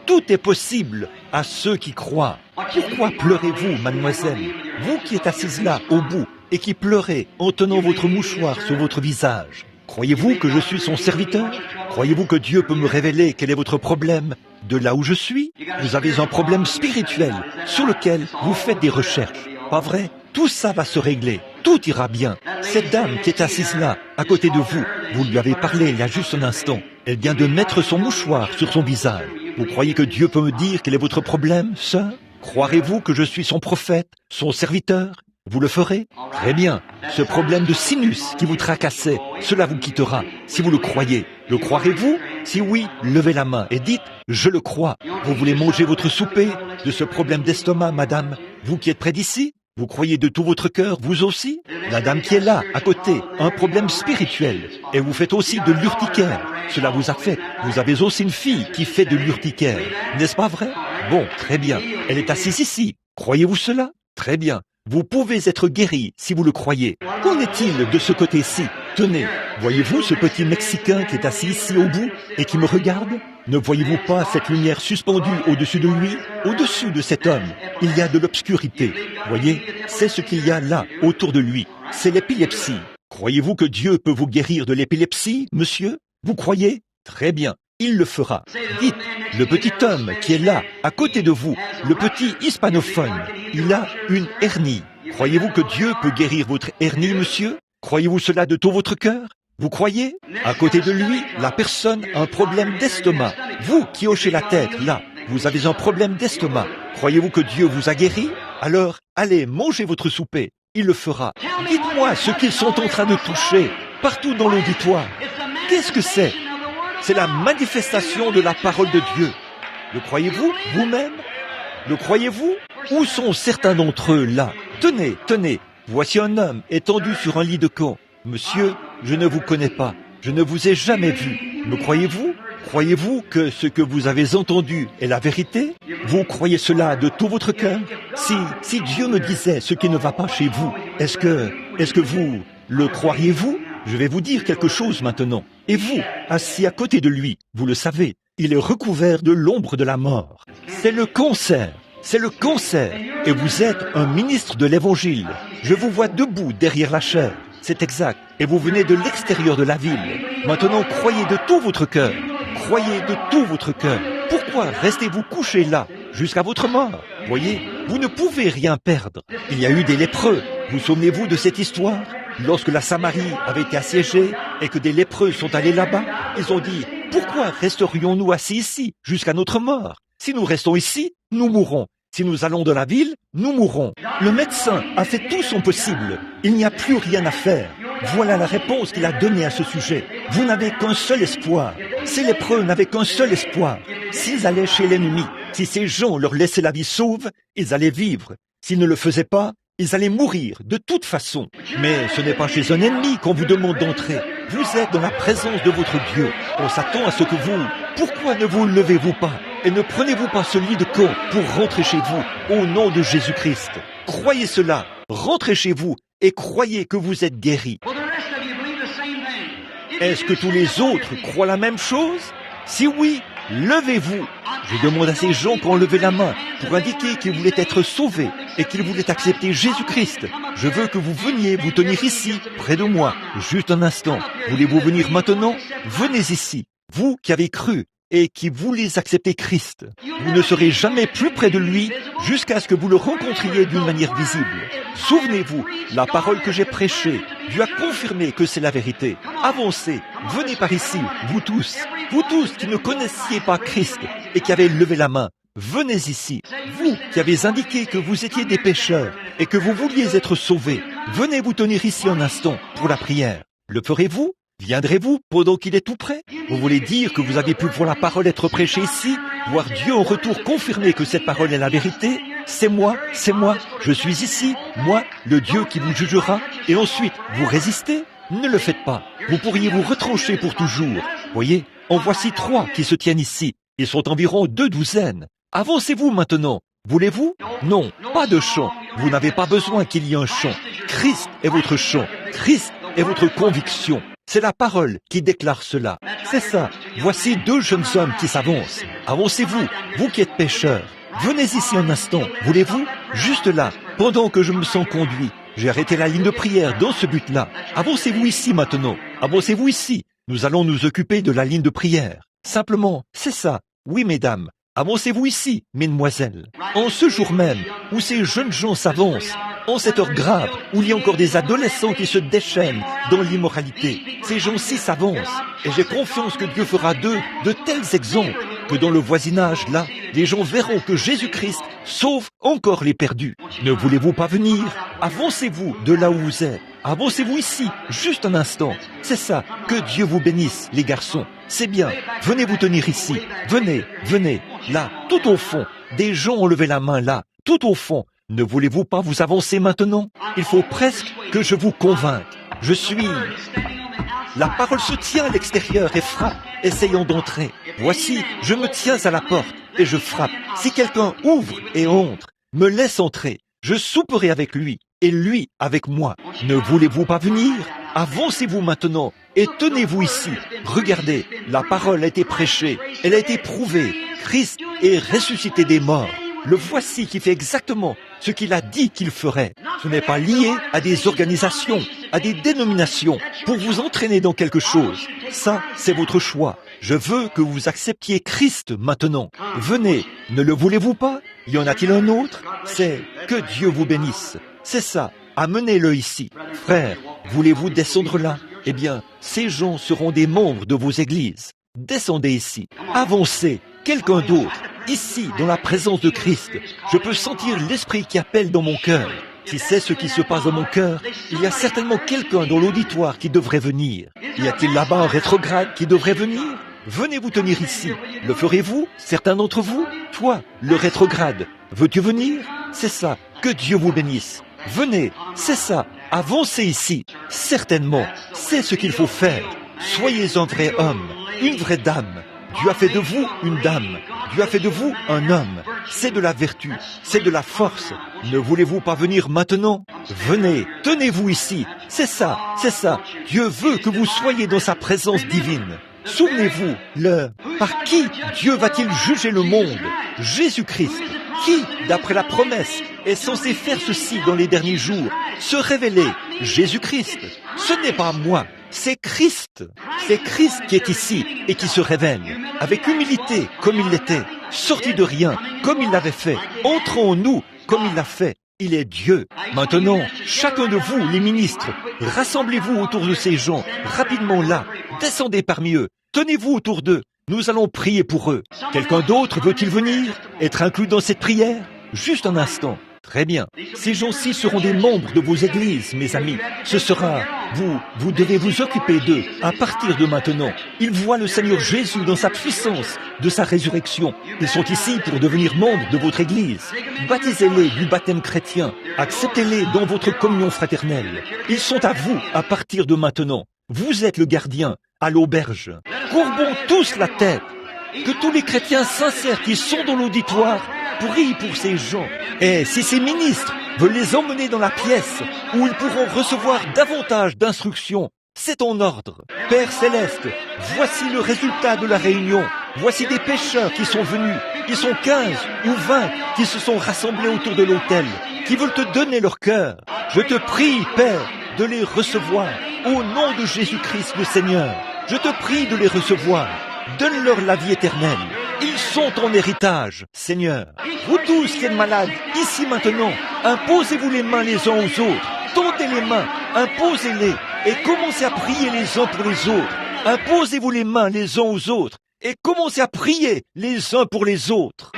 Tout est possible à ceux qui croient. Pourquoi pleurez-vous, mademoiselle? Vous qui êtes assise là, au bout, et qui pleurez en tenant votre mouchoir sur votre visage. Croyez-vous que je suis son serviteur? Croyez-vous que Dieu peut me révéler quel est votre problème de là où je suis? Vous avez un problème spirituel sur lequel vous faites des recherches. Pas vrai? Tout ça va se régler. Tout ira bien. Cette dame qui est assise là, à côté de vous, vous lui avez parlé il y a juste un instant. Elle vient de mettre son mouchoir sur son visage. Vous croyez que Dieu peut me dire quel est votre problème, sœur? Croirez-vous que je suis son prophète, son serviteur? Vous le ferez? Très bien. Ce problème de sinus qui vous tracassait, cela vous quittera, si vous le croyez. Le croirez-vous? Si oui, levez la main et dites « Je le crois ». Vous voulez manger votre souper de ce problème d'estomac, madame? Vous qui êtes près d'ici? Vous croyez de tout votre cœur, vous aussi? La dame qui est là, à côté, a un problème spirituel. Et vous faites aussi de l'urticaire. Cela vous affecte. Vous avez aussi une fille qui fait de l'urticaire. N'est-ce pas vrai? Bon, très bien. Elle est assise ici. Croyez-vous cela? Très bien. Vous pouvez être guéri si vous le croyez. Qu'en est-il de ce côté-ci? Tenez, voyez-vous ce petit Mexicain qui est assis ici au bout et qui me regarde? Ne voyez-vous pas cette lumière suspendue au-dessus de lui? Au-dessus de cet homme, il y a de l'obscurité. Voyez, c'est ce qu'il y a là, autour de lui. C'est l'épilepsie. Croyez-vous que Dieu peut vous guérir de l'épilepsie, monsieur? Vous croyez? Très bien, il le fera. Dites, le petit homme qui est là, à côté de vous, le petit hispanophone, il a une hernie. Croyez-vous que Dieu peut guérir votre hernie, monsieur? Croyez-vous cela de tout votre cœur? Vous croyez? À côté de lui, la personne a un problème d'estomac. Vous qui hochez la tête, là, vous avez un problème d'estomac. Croyez-vous que Dieu vous a guéri? Alors, allez, mangez votre souper. Il le fera. Dites-moi ce qu'ils sont en train de toucher, partout dans l'auditoire. Qu'est-ce que c'est? C'est la manifestation de la parole de Dieu. Le croyez-vous, vous-même? Le croyez-vous? Où sont certains d'entre eux, là? Tenez, tenez, voici un homme étendu sur un lit de camp. Monsieur, je ne vous connais pas, je ne vous ai jamais vu. Me croyez-vous? Croyez-vous que ce que vous avez entendu est la vérité? Vous croyez cela de tout votre cœur? Si Dieu me disait ce qui ne va pas chez vous, est-ce que vous le croiriez-vous? Je vais vous dire quelque chose maintenant. Et vous, assis à côté de lui, vous le savez, il est recouvert de l'ombre de la mort. C'est le cancer. C'est le cancer. Et vous êtes un ministre de l'Évangile. Je vous vois debout derrière la chair. C'est exact. Et vous venez de l'extérieur de la ville. Maintenant, croyez de tout votre cœur. Croyez de tout votre cœur. Pourquoi restez-vous couché là, jusqu'à votre mort? Voyez, vous ne pouvez rien perdre. Il y a eu des lépreux. Vous souvenez-vous de cette histoire? Lorsque la Samarie avait été assiégée et que des lépreux sont allés là-bas, ils ont dit, pourquoi resterions-nous assis ici jusqu'à notre mort? Si nous restons ici, nous mourrons. Si nous allons dans la ville, nous mourrons. Le médecin a fait tout son possible. Il n'y a plus rien à faire. Voilà la réponse qu'il a donnée à ce sujet. Vous n'avez qu'un seul espoir. Ces lépreux n'avaient qu'un seul espoir. S'ils allaient chez l'ennemi, si ces gens leur laissaient la vie sauve, ils allaient vivre. S'ils ne le faisaient pas, ils allaient mourir de toute façon. Mais ce n'est pas chez un ennemi qu'on vous demande d'entrer. Vous êtes dans la présence de votre Dieu. On s'attend à ce que vous... Pourquoi ne vous levez-vous pas et ne prenez-vous pas ce lit de camp pour rentrer chez vous au nom de Jésus-Christ? Croyez cela, rentrez chez vous et croyez que vous êtes guéris. Est-ce que tous les autres croient la même chose? Si oui, levez-vous. Je demande à ces gens qui ont levé la main pour indiquer qu'ils voulaient être sauvés et qu'ils voulaient accepter Jésus-Christ. Je veux que vous veniez vous tenir ici, près de moi, juste un instant. Voulez-vous venir maintenant? Venez ici. Vous qui avez cru et qui voulez accepter Christ, vous ne serez jamais plus près de lui jusqu'à ce que vous le rencontriez d'une manière visible. Souvenez-vous, la parole que j'ai prêchée, Dieu a confirmé que c'est la vérité. Avancez, venez par ici, vous tous qui ne connaissiez pas Christ et qui avez levé la main. Venez ici, vous qui avez indiqué que vous étiez des pécheurs et que vous vouliez être sauvés. Venez vous tenir ici un instant pour la prière. Le ferez-vous? Viendrez-vous pendant qu'il est tout près? Vous voulez dire que vous avez pu voir la parole être prêchée ici, voir Dieu en retour confirmer que cette parole est la vérité? C'est moi, je suis ici, moi, le Dieu qui vous jugera, et ensuite vous résistez? Ne le faites pas, vous pourriez vous retrancher pour toujours. Voyez, en voici 3 qui se tiennent ici, ils sont environ 2 douzaines. Avancez-vous maintenant. Voulez-vous? Non, pas de chant. Vous n'avez pas besoin qu'il y ait un chant. Christ est votre chant. Christ est votre conviction. C'est la parole qui déclare cela. C'est ça. Voici 2 jeunes hommes qui s'avancent. Avancez-vous, vous qui êtes pécheurs. Venez ici un instant. Voulez-vous? Juste là, pendant que je me sens conduit. J'ai arrêté la ligne de prière dans ce but-là. Avancez-vous ici maintenant. Avancez-vous ici. Nous allons nous occuper de la ligne de prière. Simplement, c'est ça. Oui, mesdames. Avancez-vous ici, mesdemoiselles. En ce jour même, où ces jeunes gens s'avancent, en cette heure grave, où il y a encore des adolescents qui se déchaînent dans l'immoralité, ces gens-ci s'avancent. Et j'ai confiance que Dieu fera d'eux de tels exemples que dans le voisinage, là, les gens verront que Jésus-Christ sauve encore les perdus. Ne voulez-vous pas venir? Avancez-vous de là où vous êtes. Avancez-vous ici, juste un instant. C'est ça. Que Dieu vous bénisse, les garçons. C'est bien. Venez vous tenir ici. Venez, venez. Là, tout au fond. Des gens ont levé la main là, tout au fond. Ne voulez-vous pas vous avancer maintenant? Il faut presque que je vous convainque. Je suis... La parole se tient à l'extérieur et frappe, essayant d'entrer. Voici, je me tiens à la porte et je frappe. Si quelqu'un ouvre et entre, me laisse entrer. Je souperai avec lui et lui avec moi. Ne voulez-vous pas venir? Avancez-vous maintenant et tenez-vous ici. Regardez, la parole a été prêchée, elle a été prouvée. Christ est ressuscité des morts. Le voici qui fait exactement ce qu'il a dit qu'il ferait. Ce n'est pas lié à des organisations, à des dénominations, pour vous entraîner dans quelque chose. Ça, c'est votre choix. Je veux que vous acceptiez Christ maintenant. Venez, ne le voulez-vous pas? Y en a-t-il un autre? C'est que Dieu vous bénisse. C'est ça, amenez-le ici. Frère, voulez-vous descendre là? Eh bien, ces gens seront des membres de vos églises. Descendez ici, avancez, quelqu'un d'autre. Ici, dans la présence de Christ, je peux sentir l'Esprit qui appelle dans mon cœur. Si c'est ce qui se passe dans mon cœur, il y a certainement quelqu'un dans l'auditoire qui devrait venir. Y a-t-il là-bas un rétrograde qui devrait venir? Venez vous tenir ici. Le ferez-vous, certains d'entre vous? Toi, le rétrograde, veux-tu venir? C'est ça, que Dieu vous bénisse. Venez, c'est ça, avancez ici. Certainement, c'est ce qu'il faut faire. Soyez un vrai homme, une vraie dame. Dieu a fait de vous une dame. Dieu a fait de vous un homme. C'est de la vertu, c'est de la force. Ne voulez-vous pas venir maintenant? Venez, tenez-vous ici. C'est ça, c'est ça. Dieu veut que vous soyez dans sa présence divine. Souvenez-vous, par qui Dieu va-t-il juger le monde? Jésus-Christ. Qui, d'après la promesse, est censé faire ceci dans les derniers jours? Se révéler. Jésus-Christ. Ce n'est pas moi. C'est Christ. C'est Christ qui est ici et qui se révèle. Avec humilité, comme il l'était. Sorti de rien, comme il l'avait fait. Entrons en nous, comme il l'a fait. Il est Dieu. Maintenant, chacun de vous, les ministres, rassemblez-vous autour de ces gens, rapidement là. Descendez parmi eux. Tenez-vous autour d'eux. Nous allons prier pour eux. Quelqu'un d'autre veut-il venir? Être inclus dans cette prière? Juste un instant. Très bien. Ces gens-ci seront des membres de vos églises, mes amis. Ce sera... Vous devez vous occuper d'eux à partir de maintenant. Ils voient le Seigneur Jésus dans sa puissance, de sa résurrection. Ils sont ici pour devenir membres de votre église. Baptisez-les du baptême chrétien. Acceptez-les dans votre communion fraternelle. Ils sont à vous à partir de maintenant. Vous êtes le gardien à l'auberge. Courbons tous la tête. Que tous les chrétiens sincères qui sont dans l'auditoire prient pour ces gens. Et si ces ministres veulent les emmener dans la pièce où ils pourront recevoir davantage d'instructions, c'est en ordre. Père Céleste, voici le résultat de la réunion. Voici des pécheurs qui sont venus. Ils sont 15 ou 20 qui se sont rassemblés autour de l'autel, qui veulent te donner leur cœur. Je te prie, Père, de les recevoir au nom de Jésus-Christ le Seigneur. Je te prie de les recevoir. Donne-leur la vie éternelle. Ils sont ton héritage, Seigneur. Vous tous qui êtes malades, ici maintenant, imposez-vous les mains les uns aux autres. Tendez les mains, imposez-les et commencez à prier les uns pour les autres. Imposez-vous les mains les uns aux autres et commencez à prier les uns pour les autres.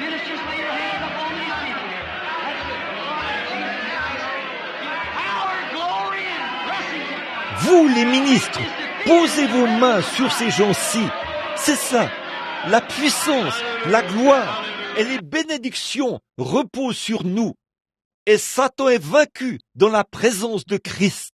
Vous les ministres, posez vos mains sur ces gens-ci. C'est ça, la puissance, la gloire et les bénédictions reposent sur nous. Et Satan est vaincu dans la présence de Christ.